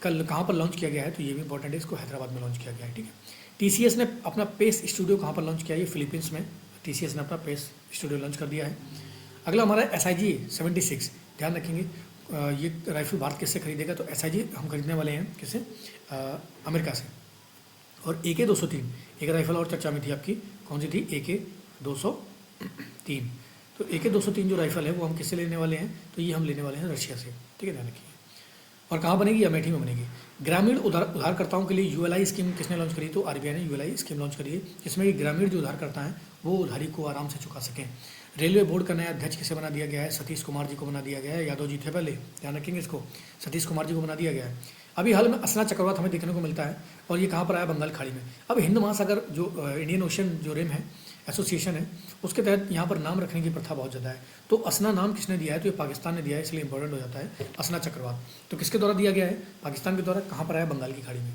कल कहाँ पर लॉन्च किया गया है? तो ये भी इंपॉर्टेंट है, इसको हैदराबाद में लॉन्च किया गया है। ठीक है। TCS ने अपना पेस स्टूडियो कहाँ पर लॉन्च किया है? ये फिलीपींस में TCS ने अपना पेस स्टूडियो लॉन्च कर दिया है। अगला हमारा SIG 76, ध्यान रखेंगे ये राइफल भारत किससे खरीदेगा? तो SIG हम खरीदने वाले हैं किससे? अमेरिका से। और AK-203 एक राइफल और चर्चा में थी आपकी, कौन सी थी? AK-203। तो AK-203 जो राइफल है वो हम किससे लेने वाले हैं? तो ये हम लेने वाले हैं रशिया से। ठीक है, ध्यान रखिए। और कहाँ बनेगी? अमेठी में बनेगी। ग्रामीण उधारकर्ताओं के लिए ULI स्कीम किसने लॉन्च करी? तो RBI ने ULI स्कीम लॉन्च करी है, जिसमें कि ग्रामीण जो उधारकर्ता हैं वो उधारी को आराम से चुका सकें। रेलवे बोर्ड का नया अध्यक्ष किसे बना दिया गया है? सतीश कुमार जी को बना दिया गया है। यादव जी थे पहले, ध्यान रखेंगे इसको, सतीश कुमार जी को बना दिया गया है। अभी हाल में असना चक्रवात हमें देखने को मिलता है, और ये कहाँ पर आया? बंगाल खाड़ी में। अब हिंद महासागर जो इंडियन ओशन जो रिम है एसोसिएशन है, उसके तहत यहाँ पर नाम रखने की प्रथा बहुत ज़्यादा है। तो असना नाम किसने दिया है? तो ये पाकिस्तान ने दिया है, इसलिए इंपॉर्टेंट हो जाता है असना चक्रवात। तो किसके द्वारा दिया गया है? पाकिस्तान के द्वारा। कहाँ पर आया? बंगाल की खाड़ी में।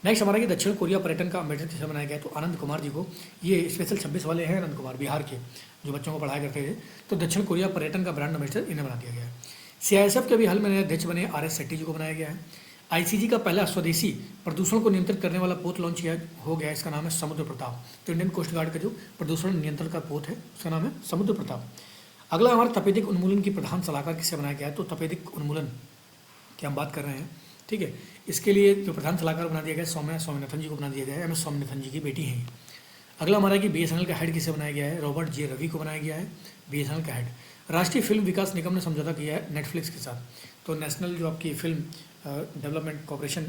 नेक्स्ट हमारा कि दक्षिण कोरिया पर्यटन का अम्बेसडर किसे बनाया गया है? तो आनंद कुमार जी को। ये स्पेशल 26 वाले हैं, आनंद कुमार बिहार के, जो बच्चों को पढ़ाया करते थे। तो दक्षिण कोरिया पर्यटन का ब्रांड अम्बेसडर इन्हें बना दिया गया है। CISF के भी हाल में नए अध्यक्ष बने RS शेट्टी जी को बनाया गया है। ICG का पहला स्वदेशी प्रदूषण को नियंत्रित करने वाला पोत लॉन्च हो गया है, इसका नाम है समुद्र प्रताप। तो इंडियन कोस्ट गार्ड का जो प्रदूषण नियंत्रण का पोत है उसका नाम है समुद्र प्रताप। अगला हमारा तपेदिक उन्मूलन की प्रधान सलाहकार किससे बनाया गया है? तो तपेदिक उन्मूलन की हम बात कर रहे हैं। ठीक है, इसके लिए जो प्रधान सलाहकार बना दिया गया है सौम्या स्वामीनाथन जी को बना दिया गया है। MS स्वामीनाथन जी की बेटी हैं। अगला हमारा कि BSNL का हेड किसे बनाया गया है? रॉबर्ट J रवि को बनाया गया है BSNL का हेड। राष्ट्रीय फिल्म विकास निगम ने समझौता किया है नेटफ्लिक्स के साथ। तो नेशनल जो आपकी फिल्म डेवलपमेंट कॉर्पोरेशन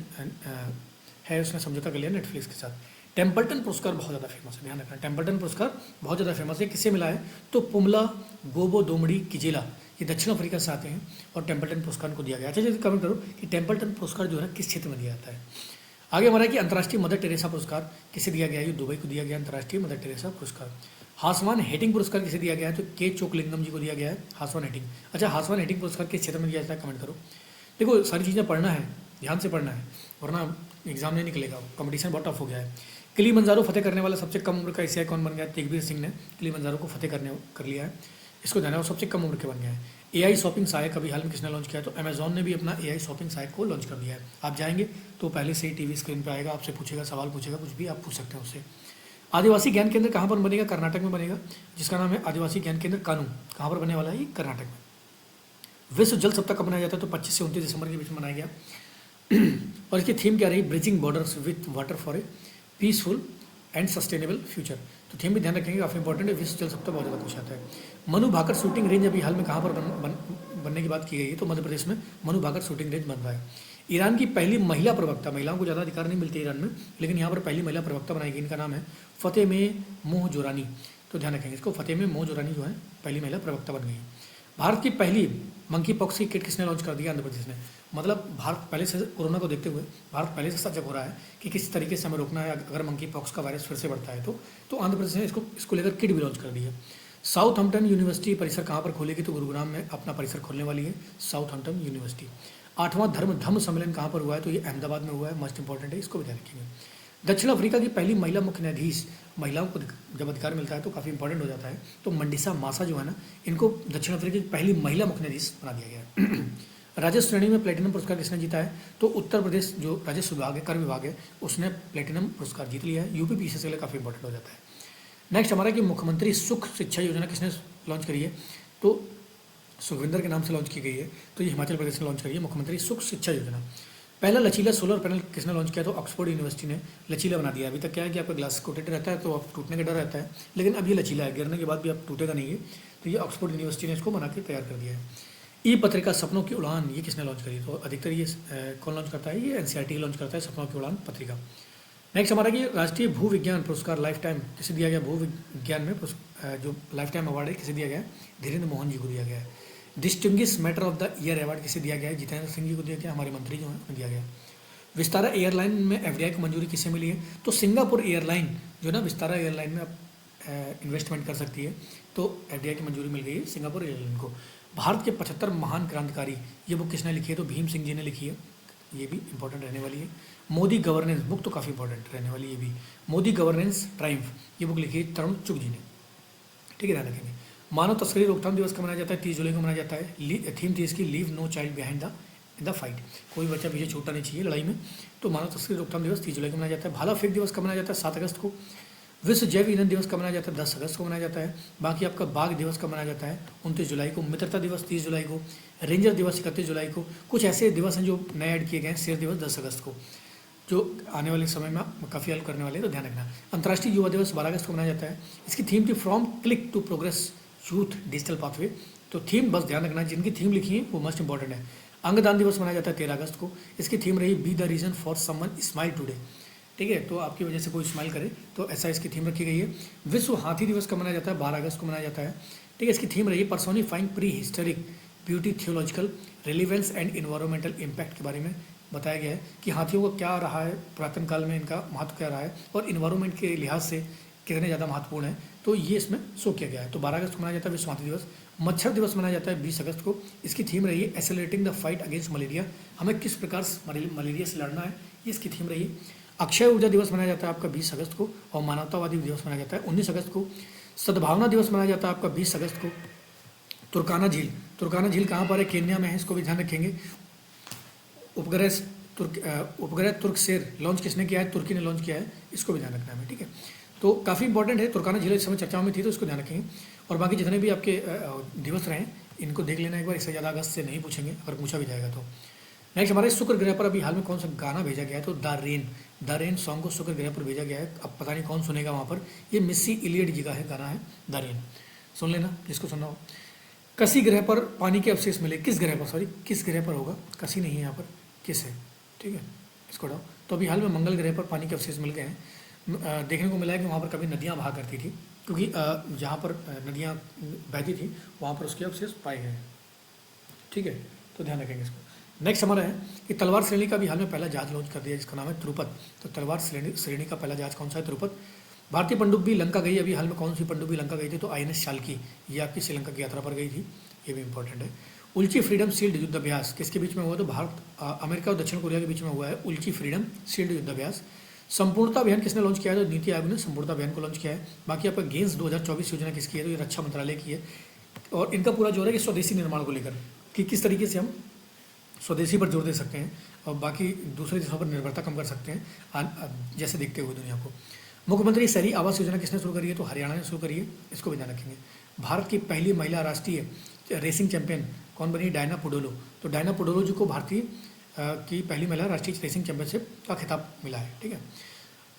है, उसने समझौता कर लिया नेटफ्लिक्स के साथ। टेम्पल्टन पुरस्कार बहुत ज़्यादा फेमस है, ध्यान रखना। टेम्पल्टन पुरस्कार बहुत ज़्यादा फेमस है, किससे मिला है? तो पुमला गोबो दोमड़ी किजेला, ये दक्षिण अफ्रीका से आते हैं और टेम्पल्टन पुरस्कार को दिया गया। अच्छा जैसे कमेंट करो कि टेम्पल्टन पुरस्कार जो है किस क्षेत्र में दिया जाता है। आगे हमारा कि अंतर्राष्ट्रीय मदर टेरेसा पुरस्कार किसे दिया गया है? ये दुबई को दिया गया अंतर्राष्ट्रीय मदर टेरेसा पुरस्कार। हासवान हेटिंग पुरस्कार किसे दिया गया है? तो K चोकलिंगम जी को दिया गया है हासवान हेटिंग। अच्छा, हासवान हेटिंग पुरस्कार किस क्षेत्र में दिया जाता है? कमेंट करो। देखो सारी चीज़ें पढ़ना है, ध्यान से पढ़ना है, वरना एग्जाम नहीं निकलेगा, कंपटीशन बहुत टफ हो गया है। किलीमंजारो फतेह करने वाला सबसे कम उम्र का एशियाई कौन बन गया? तेगबीर सिंह ने किलीमंजारो को फतेह कर लिया है, इसको ध्यान रखो, सबसे कम उम्र के बन गया है। एआई शॉपिंग सहायक अभी हाल में किसने लॉन्च किया? तो अमेजॉन ने भी अपना एआई शॉपिंग सहायक को लॉन्च कर दिया है। आप जाएंगे तो पहले से ही टीवी स्क्रीन पे आएगा, आपसे पूछेगा, सवाल पूछेगा, कुछ भी आप पूछ सकते हैं उससे। आदिवासी ज्ञान केंद्र कहाँ पर बनेगा? कर्नाटक में बनेगा, जिसका नाम है आदिवासी ज्ञान केंद्र कानू। कहाँ पर बनने वाला है? ये कर्नाटक में। विश्व जल सप्ताह कब मनाया जाता है? तो 25 से 29 दिसंबर के बीच में मनाया गया। और इसकी थीम क्या रही? Bridging borders with water for a peaceful and sustainable future. तो थीम भी ध्यान रखेंगे, काफ़ी इंपॉर्टेंट है। विश्व जल सप्ताह बहुत ज़्यादा पूछा जाता है। मनु भाकर शूटिंग रेंज अभी हाल में कहाँ पर बनने की बात की गई है? तो मध्य प्रदेश में मनु भाकर शूटिंग रेंज बन रहा है। ईरान की पहली महिला प्रवक्ता, महिलाओं को ज़्यादा अधिकार नहीं मिलते ईरान में, लेकिन यहाँ पर पहली महिला प्रवक्ता बनाई गई। इनका नाम है फतेह में मोह जोरानी। तो ध्यान रखेंगे इसको, फतेह में मोह जोरानी जो है पहली महिला प्रवक्ता बन गई है। भारत की पहली मंकी पॉक्स की किट किसने लॉन्च कर दिया? आंध्र प्रदेश ने। मतलब भारत पहले से, कोरोना को देखते हुए भारत पहले से सजग हो रहा है कि किस तरीके से हमें रोकना है अगर मंकी पॉक्स का वायरस फिर से बढ़ता है तो आंध्र प्रदेश ने इसको लेकर किट भी लॉन्च कर दी है। साउथहैम्पटन यूनिवर्सिटी परिसर कहाँ पर खोलेगी? तो गुरुग्राम में अपना परिसर खोलने वाली है साउथहैम्पटन यूनिवर्सिटी। 8वां धम्म सम्मेलन कहाँ पर हुआ है? तो ये अहमदाबाद में हुआ है। मस्ट इंपॉर्टेंट है, इसको भी ध्यान रखेंगे। दक्षिण अफ्रीका की पहली महिला मुख्य न्यायाधीश, महिलाओं को जब अधिकार मिलता है तो काफ़ी इंपॉर्टेंट हो जाता है। तो मंडिसा मासा जो है ना, इनको दक्षिण अफ्रीका की पहली महिला मुख्य न्यायाधीश बना दिया गया है। राजस्व श्रेणी में प्लेटिनम पुरस्कार किसने जीता है? तो उत्तर प्रदेश जो राजस्व विभाग है, कर विभाग है, उसने प्लेटिनम पुरस्कार जीत लिया है। यूपी पीसीएस के लिए काफ़ी इंपॉर्टेंट हो जाता है। नेक्स्ट हमारा कि मुख्यमंत्री सुख शिक्षा योजना किसने लॉन्च करी है? तो सुखविंदर के नाम से लॉन्च की गई है। तो ये हिमाचल प्रदेश ने लॉन्च करी है मुख्यमंत्री सुख शिक्षा योजना। पहला लचीला सोलर पैनल किसने लॉन्च किया? तो ऑक्सफोर्ड यूनिवर्सिटी ने लचीला बना दिया। अभी तक क्या है कि आपका ग्लास कोटेड रहता है तो आप टूटने का डर रहता है, लेकिन अब ये लचीला है, गिरने के बाद भी आप टूटेगा नहीं है। तो ये ऑक्सफोर्ड यूनिवर्सिटी ने इसको बना के तैयार कर दिया है। ई पत्रिका सपनों की उड़ान, ये किसने लॉन्च करी? तो अधिकतर ये कौन लॉन्च करता है? ये एनसीईआरटी लॉन्च करता है सपनों की उड़ान पत्रिका। नेक्स्ट हमारा कि राष्ट्रीय भू विज्ञान पुरस्कार लाइफ टाइम किसे दिया गया? भू विज्ञान में जो लाइफ टाइम अवार्ड है किसे दिया गया है? धीरेन्द्र मोहन जी को दिया गया है। Distinguish matter of the year award किसे दिया गया है? जितेंद्र सिंह जी को दिया गया, हमारे मंत्री जो हैं उन्हें दिया गया। विस्तारा एयरलाइन में एफडीआई को मंजूरी किसे मिली है? तो सिंगापुर एयरलाइन जो ना, विस्तारा एयरलाइन में आप इन्वेस्टमेंट कर सकती है, तो एफडीआई की मंजूरी मिल गई है सिंगापुर एयरलाइन को। भारत के 75 महान क्रांतिकारी, ये बुक किसने लिखी है? तो भीम सिंह जी ने लिखी है, ये भी इंपॉर्टेंट रहने वाली है। मोदी गवर्नेंस बुक तो काफ़ी इंपॉर्टेंट रहने वाली है ये भी। मोदी गवर्नेंस ट्रायम्फ, ये बुक लिखी है तरुण चुग जी ने। ठीक है, ध्यान रखेंगे। मानव तस्करी रोकथाम दिवस कब मनाया जाता है? 30 जुलाई को मनाया जाता है। थीम थी इसकी leave no child behind the fight, कोई बच्चा पीछे छूटना नहीं चाहिए लड़ाई में। तो मानव तस्करी रोकथाम दिवस 30 जुलाई को मनाया जाता है। भाला फेंक दिवस कब मनाया जाता है? 7 अगस्त को। विश्व जैव ईंधन दिवस कब मनाया जाता है? 10 अगस्त को मनाया जाता है। बाकी आपका बाघ दिवस कब मनाया जाता है? 29 जुलाई को। मित्रता दिवस 30 जुलाई को। रेंजर दिवस 31 जुलाई को। कुछ ऐसे दिवस हैं जो नए ऐड किए गए हैं। शेर दिवस 10 अगस्त को, जो आने वाले समय में काफ़ी हेल्प करने वाले हैं, तो ध्यान रखना। अंतर्राष्ट्रीय युवा दिवस 12 अगस्त को मनाया जाता है। इसकी थीम थी from click to progress youth digital pathway. तो थीम बस ध्यान रखना, जिनकी थीम लिखी है वो मस्ट इंपॉर्टेंट है। अंगदान दिवस मनाया जाता है 13 अगस्त को। इसकी थीम रही be the reason for someone smile today. ठीक है, तो आपकी वजह से कोई स्माइल करे, तो ऐसा इसकी थीम रखी गई है। विश्व हाथी दिवस कब मनाया जाता है? 12 अगस्त को मनाया जाता है। ठीक है, इसकी थीम रही personifying pre historic beauty theological relevance and environmental impact के बारे में बताया गया है कि हाथियों का क्या रहा है पुरातन काल में, इनका महत्व क्या रहा है और इन्वायरमेंट के लिहाज से कितने ज़्यादा महत्वपूर्ण है, तो ये इसमें शो किया गया है। तो 12 अगस्त को मनाया जाता है विश्व हाथी दिवस। मच्छर दिवस मनाया जाता है 20 अगस्त को। इसकी थीम रही है accelerating the fight against malaria, हमें किस प्रकार मलेरिया से लड़ना है, ये इसकी थीम रही है। अक्षय ऊर्जा दिवस मनाया जाता है आपका 20 अगस्त को। और मानवतावादी दिवस मनाया जाता है 19 अगस्त को। सद्भावना दिवस मनाया जाता है आपका 20 अगस्त को। तुर्काना झील कहाँ पर है? केन्या में है, इसको भी ध्यान रखेंगे। उपग्रह तुर्क सेर लॉन्च किसने किया है? तुर्की ने लॉन्च किया है, इसको भी ध्यान रखना है। ठीक है, तो काफ़ी इंपॉर्टेंट है। तुर्काना झील इस समय चर्चाओं में थी, तो इसको ध्यान रखेंगे। और बाकी जितने भी आपके दिवस रहे इनको देख लेना एक बार, इससे ज़्यादा अगस्त से नहीं पूछेंगे, अगर पूछा भी जाएगा तो। नेक्स्ट हमारे शुक्र ग्रह पर अभी हाल में कौन सा गाना भेजा गया है? तो द रेन सॉन्ग को शुक्र ग्रह पर भेजा गया है। अब पता नहीं कौन सुनेगा वहाँ पर, ये मिस्सी इलियड जी का है गाना है द रेन, सुन लेना जिसको सुनना हो। कसी ग्रह पर पानी के अवशेष मिले, किस ग्रह पर, सॉरी किस ग्रह पर होगा, कसी नहीं है यहाँ पर, किस है? ठीक है, इसको हटाओ। तो अभी हाल में मंगल ग्रह पर पानी के अवशेष मिल गए हैं। देखने को मिला है कि वहाँ पर कभी नदियाँ बहा करती थी, क्योंकि जहाँ पर नदियाँ बहती थी वहाँ पर उसके अवशेष पाए गए हैं। ठीक है, तो ध्यान रखेंगे इसको। नेक्स्ट हमारा है कि तलवार श्रेणी का भी हाल में पहला जहाज लॉन्च कर दिया, जिसका नाम है ध्रुपद। तो तलवार श्रेणी का पहला जहाज कौन सा है? ध्रुपद। भारतीय पनडुब्बी लंका गई, अभी हाल में कौन सी पनडुब्बी लंका गई थी? तो INS शाल्की, ये आपकी श्रीलंका की यात्रा पर गई थी, ये भी इंपॉर्टेंट है। उल्ची फ्रीडम शील्ड युद्धाभ्यास किसके बीच में हुआ? तो भारत, अमेरिका और दक्षिण कोरिया के बीच में हुआ है उल्ची फ्रीडम शील्ड युद्धाभ्यास। संपूर्णता अभियान किसने लॉन्च किया है? तो नीति आयोग ने संपूर्णता अभियान को लॉन्च किया है। बाकी आपका गेम्स 2024 योजना किसकी है? तो ये रक्षा मंत्रालय की है। और इनका पूरा जोर है कि स्वदेशी निर्माण को लेकर, कि किस तरीके से हम स्वदेशी पर जोर दे सकते हैं और बाकी दूसरे देशों पर निर्भरता कम कर सकते हैं, जैसे देखते हुए दुनिया को। मुख्यमंत्री शहरी आवास योजना किसने शुरू करी है? तो हरियाणा ने शुरू करी है, इसको भी ध्यान रखेंगे। भारत की पहली महिला राष्ट्रीय रेसिंग चैंपियन कौन बनी? डायना पोडोलो। तो डायना पोडोलो जी को भारतीय की पहली महिला राष्ट्रीय रेसिंग चैंपियनशिप का खिताब मिला है, ठीक है।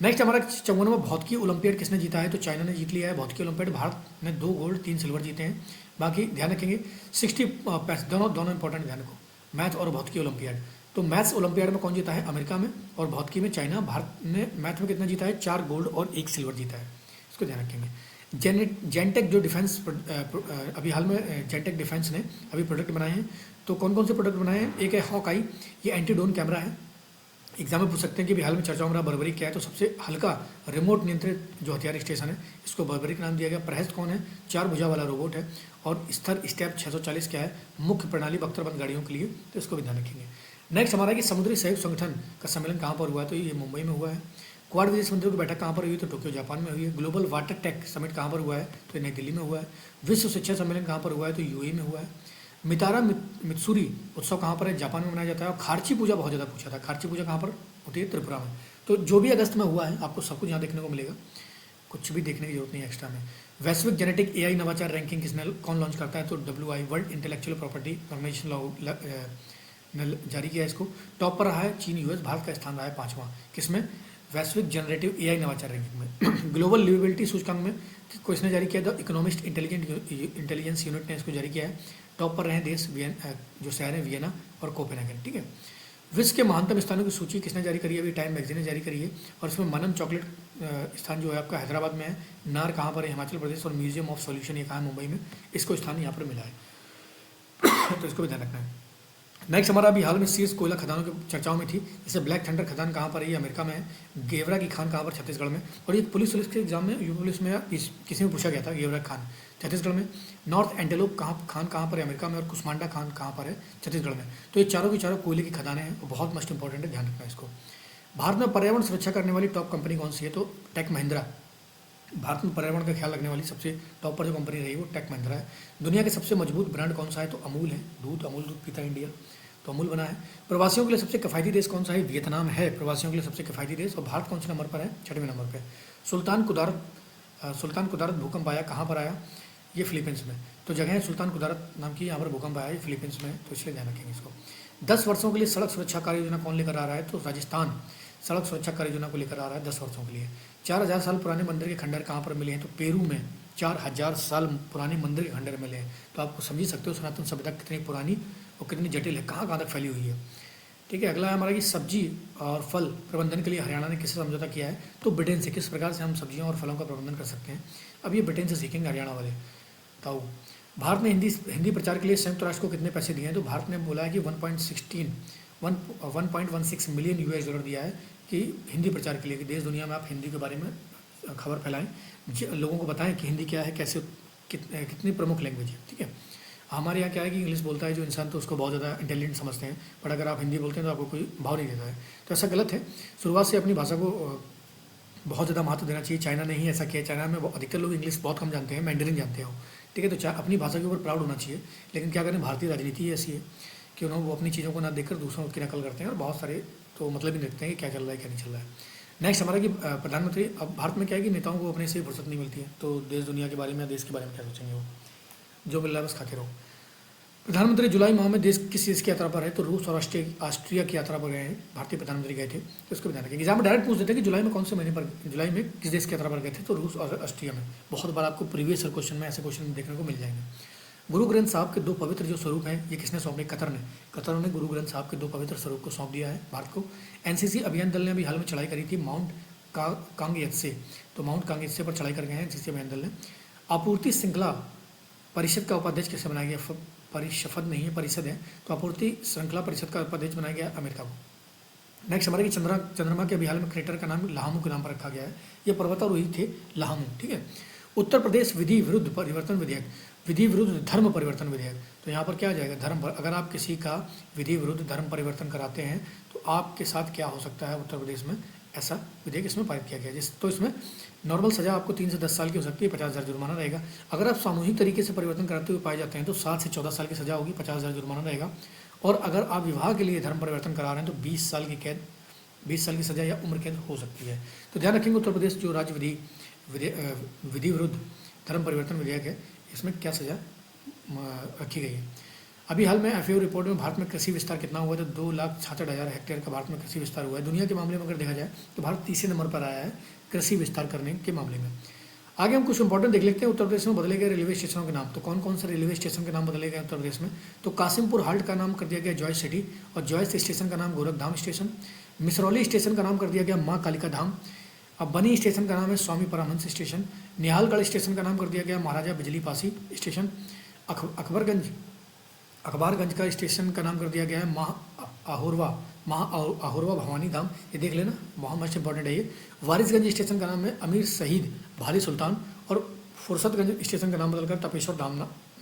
नेक्स्ट हमारा 54वां भौतिकी ओलंपियाड किसने जीता है? तो चाइना ने जीत लिया है भौतिकी ओलंपियाड। भारत ने 2 गोल्ड 3 सिल्वर जीते हैं। बाकी ध्यान रखेंगे 60 दोनों इंपॉर्टेंट ध्यान रखो, मैथ और भौतिकी ओलंपियाड। तो मैथ्स ओलंपियाड में कौन जीता है? अमेरिका में, और भौतिकी में चाइना। भारत ने मैथ में कितना जीता है? 4 गोल्ड और 1 सिल्वर जीता है, इसको ध्यान रखेंगे। जेनटेक जो डिफेंस अभी हाल में जेनटेक डिफेंस ने अभी प्रोडक्ट बनाए हैं, तो कौन कौन से प्रोडक्ट बनाए हैं? एक है हॉक आई, ये एंटी ड्रोन कैमरा है। एग्जाम में पूछ सकते हैं कि हाल में चर्चाओं में रहा बर्बरी क्या है? तो सबसे हल्का रिमोट नियंत्रित जो हथियार स्टेशन है, इसको बर्बरी का नाम दिया गया। प्रहस्त कौन है? 4 भुजा वाला रोबोट है। और स्तर स्टेप 640 क्या है? मुख्य प्रणाली बख्तरबंद गाड़ियों के लिए, तो इसको भी ध्यान रखेंगे। नेक्स्ट हमारा कि समुद्री सहयोग संगठन का सम्मेलन कहाँ पर हुआ है? तो ये मुंबई में हुआ है। क्वाड विदेश मंत्रियों की बैठक कहाँ पर हुई? तो टोक्यो जापान में हुई है। ग्लोबल वाटर टेक समिट कहाँ पर हुआ है? तो नई दिल्ली में हुआ है। विश्व शिक्षा सम्मेलन कहाँ पर हुआ है? तो यूएई में हुआ है। मितारा मित्सुरी उत्सव कहाँ पर है? जापान में मनाया जाता है। और खार्ची पूजा बहुत ज़्यादा पूछा था, खार्ची पूजा कहाँ पर होती है? त्रिपुरा में। तो जो भी अगस्त में हुआ है आपको सब कुछ यहाँ देखने को मिलेगा, कुछ भी देखने की जरूरत नहीं है एक्स्ट्रा में। वैश्विक जेनेटिक एआई नवाचार रैंकिंग किसने कौन लॉन्च करता है? तो WI world intellectual property organisation ने जारी किया इसको। टॉप पर रहा है चीन, यूएस। भारत का स्थान रहा है 5वां, किसमें? वैश्विक जनरेटिव एआई नवाचार रैंकिंग में। ग्लोबल लिवेबिलिटी सूचकांक में किसने जारी किया? द इकोनॉमिस्ट इंटेलिजेंस यूनिट ने इसको जारी किया है। टॉप पर रहे देश जो शहर है वियना और कोपेनहेगन, ठीक है। विश्व के महानतम स्थानों की सूची किसने जारी करी है? अभी टाइम मैगजीन ने जारी करी है। और इसमें मनन चॉकलेट स्थान जो है आपका हैदराबाद में है। नार कहाँ पर है? हिमाचल प्रदेश। और म्यूजियम ऑफ सॉल्यूशन ये कहाँ है? मुंबई में। इसको स्थान यहाँ पर मिला है तो इसको भी ध्यान रखना है। नेक्स्ट हमारा अभी हाल में शीर्ष कोयला खदानों की चर्चाओं में थी, जैसे ब्लैक थंडर खदान कहाँ पर है? ये अमेरिका में है। गेवरा की खान कहाँ पर? छत्तीसगढ़ में। और ये पुलिस के एग्जाम में यूपी पुलिस में किसी में पूछा गया था, गेवरा खान छत्तीसगढ़ में। नॉर्थ एंटेलोप खान कहाँ पर है? अमेरिका में। और कुसमांडा खान कहाँ पर है? छत्तीसगढ़ में। तो ये चारों की चारों कोयले की खदानें हैं और बहुत मोस्ट इंपॉर्टेंट है, ध्यान रखना है इसको। भारत में पर्यावरण सुरक्षा करने वाली टॉप कंपनी कौन सी है? तो टेक महिंद्रा। भारत में पर्यावरण का ख्याल रखने वाली सबसे टॉप पर जो कंपनी रही वो टेक महिंद्रा है। दुनिया के सबसे मजबूत ब्रांड कौन सा है? तो अमूल है। अमूल दूध पीता है इंडिया, तो अमूल बना है। प्रवासियों के लिए सबसे किफायती देश कौन सा है? वियतनाम है प्रवासियों के लिए सबसे किफायती देश। और भारत कौन से नंबर पर है? 6वें नंबर पर। सुल्तान कुदारत भूकंप आया कहाँ पर आया? ये फिलीपींस में। तो जगह है सुल्तान कुदारत नाम की, यहाँ पर भूकंप आया, ये फिलीपींस में, तो इसलिए ध्यान रखेंगे इसको। 10 वर्षों के लिए सड़क सुरक्षा कार्य योजना कौन लेकर आ रहा है? तो राजस्थान सड़क सुरक्षा कार्य योजना को लेकर आ रहा है 10 वर्षों के लिए। 4000 साल पुराने मंदिर के खंडर कहाँ पर मिले हैं? तो पेरू में 4000 साल पुराने मंदिर के खंडर मिले हैं। तो आपको समझ सकते हो सनातन सभ्यता कितनी पुरानी और कितनी जटिल है, कहाँ कहाँ तक फैली हुई है, ठीक है। अगला है हमारा कि सब्जी और फल प्रबंधन के लिए हरियाणा ने किससे समझौता किया है? तो ब्रिटेन से। किस प्रकार से हम सब्जियों और फलों का प्रबंधन कर सकते हैं, अब ये ब्रिटेन से सीखेंगे हरियाणा वाले। ताऊ भारत ने हिंदी प्रचार के लिए संयुक्त राष्ट्र को कितने पैसे दिए हैं? तो भारत ने बोला है कि 1.16 मिलियन $US दिया है कि हिंदी प्रचार के लिए, कि देश दुनिया में आप हिंदी के बारे में खबर फैलाएं, लोगों को बताएं कि हिंदी क्या है, कैसे कितनी प्रमुख लैंग्वेज है, ठीक है। हमारे यहाँ क्या है कि इंग्लिश बोलता है जो इंसान तो उसको बहुत ज़्यादा इंटेलिजेंट समझते हैं, पर अगर आप हिंदी बोलते हैं तो आपको कोई भाव नहीं देता है, तो ऐसा गलत है। शुरुआत से अपनी भाषा को बहुत ज़्यादा महत्व देना चाहिए। चाइना ने ही ऐसा किया। चाइना में अधिकतर लोग इंग्लिश बहुत कम जानते हैं, मैंडरिन जानते हो, ठीक है। तो अपनी भाषा के ऊपर प्राउड होना चाहिए। लेकिन क्या करें, भारतीय राजनीति ऐसी है कि उन्होंने वो अपनी चीज़ों को ना देखकर दूसरों की नकल करते हैं, और बहुत सारे तो मतलब ही देखते हैं कि क्या चल रहा है क्या नहीं चल रहा है। नेक्स्ट हमारा कि प्रधानमंत्री, अब भारत में क्या है कि नेताओं को अपने से फुर्सत नहीं मिलती है, तो देश दुनिया के बारे में, देश के बारे में क्या सोचेंगे, वो जो मिल रहा है बस खाते रहो। प्रधानमंत्री जुलाई माह में किस देश की यात्रा पर है? तो रूस और ऑस्ट्रिया की यात्रा पर गए हैं, भारतीय प्रधानमंत्री गए थे, तो इसको भी ध्यान रखेंगे। एग्जाम में डायरेक्ट पूछ देते हैं कि जुलाई में कौन से महीने पर, जुलाई में किस देश की यात्रा पर गए थे? तो रूस और ऑस्ट्रिया में। बहुत बार आपको प्रीवियस क्वेश्चन में ऐसे क्वेश्चन देखने को मिल जाएंगे। गुरु ग्रंथ साहब के 2 पवित्र जो स्वरूप हैं, ये किसने सौंपे? कतर ने गुरु ग्रंथ साहब के 2 पवित्र स्वरूप को सौंप दिया है भारत को। एनसीसी अभियान दल ने अभी हाल में चढ़ाई करी थी माउंट कांगयत्से, तो माउंट कांगयत्से पर चढ़ाई कर गए हैं एनसीसी अभियान दल ने। आपूर्ति श्रृंखला परिषद का उपाध्यक्ष किसे बनाया गया? परिषद नहीं है, परिषद है, तो आपूर्ति श्रृंखला परिषद का उपाध्यक्ष बनाया गया अमेरिका को। नेक्स्ट हमारे कि चंद्रमा के अभी हाल में क्रेटर का नाम लाहमू के नाम पर रखा गया है। ये पर्वतारोही थे लाहमू, ठीक है। उत्तर प्रदेश विधि विरुद्ध परिवर्तन विधेयक, विधि विरुद्ध धर्म परिवर्तन विधेयक, तो यहाँ पर क्या आ जाएगा? धर्म पर। अगर आप किसी का विधि विरुद्ध धर्म परिवर्तन कराते हैं तो आपके साथ क्या हो सकता है उत्तर प्रदेश में? ऐसा विधेयक इसमें पारित किया गया। तो इसमें नॉर्मल सज़ा आपको 3 से 10 साल की हो सकती है, 50,000 जुर्माना रहेगा। अगर आप सामूहिक तरीके से परिवर्तन कराते हुए पाए जाते हैं तो 7 से 14 साल की सज़ा होगी, 50,000 जुर्माना रहेगा। और अगर आप विवाह के लिए धर्म परिवर्तन करा रहे हैं तो 20 साल की कैद, 20 साल की सज़ा या उम्र कैद हो सकती है। तो ध्यान रखेंगे उत्तर प्रदेश जो राज्य विधि विरुद्ध धर्म परिवर्तन विधेयक है, इसमें क्या सज़ा रखी गई है। अभी हाल में FAO रिपोर्ट में भारत में कृषि विस्तार कितना हुआ है, तो 2,66,000 हेक्टेयर का भारत में कृषि विस्तार हुआ है। दुनिया के मामले में अगर देखा जाए तो भारत तीसरे नंबर पर आया है कृषि विस्तार करने के मामले में। आगे हम कुछ इंपॉर्टेंट देख लेते हैं। उत्तर प्रदेश में बदले गए रेलवे स्टेशनों के नाम, तो कौन कौन से रेलवे स्टेशन के नाम बदले गए उत्तर प्रदेश में, तो कासिमपुर हाल्ट का नाम कर दिया गया जॉय सिटी, और जॉयस स्टेशन का नाम गोरखधाम स्टेशन। मिसरौली स्टेशन का नाम कर दिया गया माँ कालिका धाम। अब बनी स्टेशन का नाम है स्वामी परमहंस स्टेशन। निहालगढ़ स्टेशन का नाम कर दिया गया महाराजा बिजली पासी स्टेशन। अकबरगंज का स्टेशन का नाम कर दिया गया है आहोरवा भवानी धाम, ये देख लेना, बहुत मस्ट इंपॉर्टेंट है ये। वारिसगंज स्टेशन का नाम है अमीर शहीद भाली सुल्तान, और फुर्सतगंज स्टेशन का नाम बदलकर तपेश्वर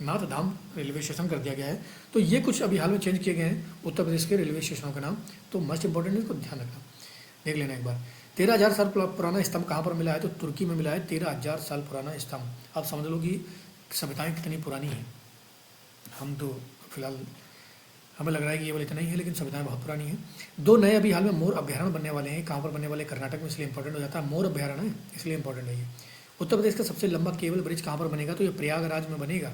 नाथ धाम रेलवे स्टेशन कर दिया गया है। तो ये कुछ अभी हाल में चेंज किए गए हैं उत्तर प्रदेश के रेलवे स्टेशनों का नाम, तो मस्ट इंपॉर्टेंट है, इसको ध्यान रखना, देख लेना एक बार। 13,000 साल पुराना स्तंभ कहाँ पर मिला है, तो तुर्की में मिला है 13,000 साल पुराना स्तंभ। आप समझ लो कि सभ्यताएँ कितनी पुरानी हैं। हम तो फिलहाल हमें लग रहा है कि ये वाली इतना ही है, लेकिन सभ्यताएं बहुत पुरानी हैं। 2 नए अभी हाल में मोर अभ्यारण्य बनने वाले हैं। कहाँ पर बनने वाले, कर्नाटक में, इसलिए इंपॉर्टेंट हो जाता है, मोर अभ्यारण्य है इसलिए इंपॉर्टेंट है ये। उत्तर प्रदेश का सबसे लंबा केबल ब्रिज कहाँ पर बनेगा, तो ये प्रयागराज में बनेगा।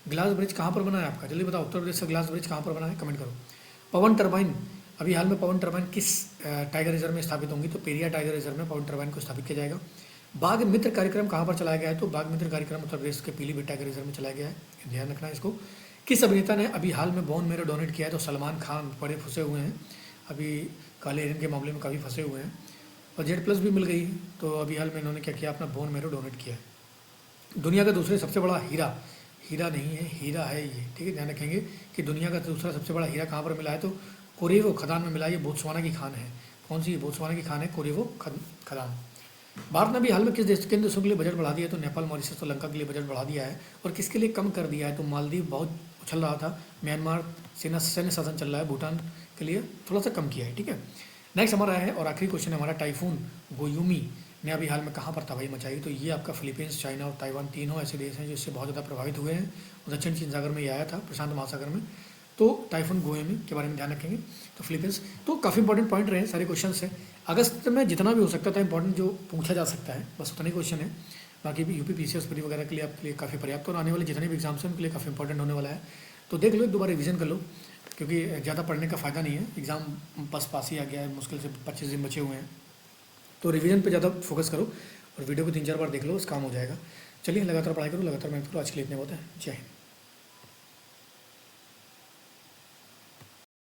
ग्लास ब्रिज कहाँ पर बना है आपका, जल्दी बताओ, उत्तर प्रदेश का ग्लास ब्रिज कहाँ पर बना है, कमेंट करो। पवन टर्बाइन, अभी हाल में पवन टर्बाइन किस टाइगर रिजर्व में स्थापित होंगी, तो पेरिया टाइगर रिजर्व में पवन टर्बाइन को स्थापित किया जाएगा। बाघ मित्र कार्यक्रम कहाँ पर चलाया गया है, तो बाघ मित्र कार्यक्रम उत्तर प्रदेश के पीलीभीत टाइगर रिजर्व में चलाया गया है, ध्यान रखना है इसको। किस अभिनेता ने अभी हाल में बोन मैरो डोनेट किया है, तो सलमान खान बड़े फंसे हुए हैं, अभी काले हिरन के मामले में काफ़ी फंसे हुए हैं, और Z+ भी मिल गई, तो अभी हाल में इन्होंने क्या किया, अपना बोन मैरो डोनेट किया है। दुनिया का दूसरे सबसे बड़ा हीरा नहीं है, हीरा है ये, ठीक है, ध्यान रखेंगे कि दुनिया का दूसरा सबसे बड़ा हीरा कहाँ पर मिला है, तो कोरेवो खदान में मिला है। ये बोत्सवाना की खान है, कौन सी, बोत्सवाना की खान है कोरेवो खदान। भारत ने भी हाल में किन देशों के लिए बजट बढ़ा दिया है, तो नेपाल, मॉरिशस, श्रीलंका के लिए बजट बढ़ा दिया है। और किसके लिए कम कर दिया है, तो मालदीव बहुत उछल रहा था, म्यांमार सैन्य शासन चल रहा है, भूटान के लिए थोड़ा सा कम किया है, ठीक है। नेक्स्ट हमारा है और आखिरी क्वेश्चन है हमारा, टाइफून गोयुमी ने अभी हाल में कहाँ पर तबाही मचाई, तो ये आपका फिलीपींस, चाइना और ताइवान, तीनों ऐसे देश हैं जो इससे बहुत ज़्यादा प्रभावित हुए हैं। दक्षिण चीन सागर में ये आया था, प्रशांत महासागर में, तो टाइफून गोयुमी के बारे में ध्यान रखेंगे। तो फिलीपींस, तो काफ़ी इंपॉर्टेंट पॉइंट रहे सारे क्वेश्चन से। अगस्त में जितना भी हो सकता था इंपॉर्टेंट जो पूछा जा सकता है, बस उतना ही क्वेश्चन है। बाकी भी UP PCS प्री वगैरह के लिए आपके लिए काफ़ी पर्याप्त, और आने वाले जितने भी एग्जाम्स हैं उनके लिए काफ़ी इंपॉर्टेंट होने वाला है। तो देख लो, एक दोबारा रिवीजन कर लो, क्योंकि ज़्यादा पढ़ने का फ़ायदा नहीं है, एग्ज़ाम पास ही आ गया है, मुश्किल से 25 दिन बचे हुए हैं, तो रिवीजन पे ज़्यादा फोकस करो और वीडियो को 3-4 बार देख लो, उस काम हो जाएगा। चलिए, लगातार पढ़ाई करो, लगातार मेहनत करो। आज के लिए इतने बहुत है, जय हिंद।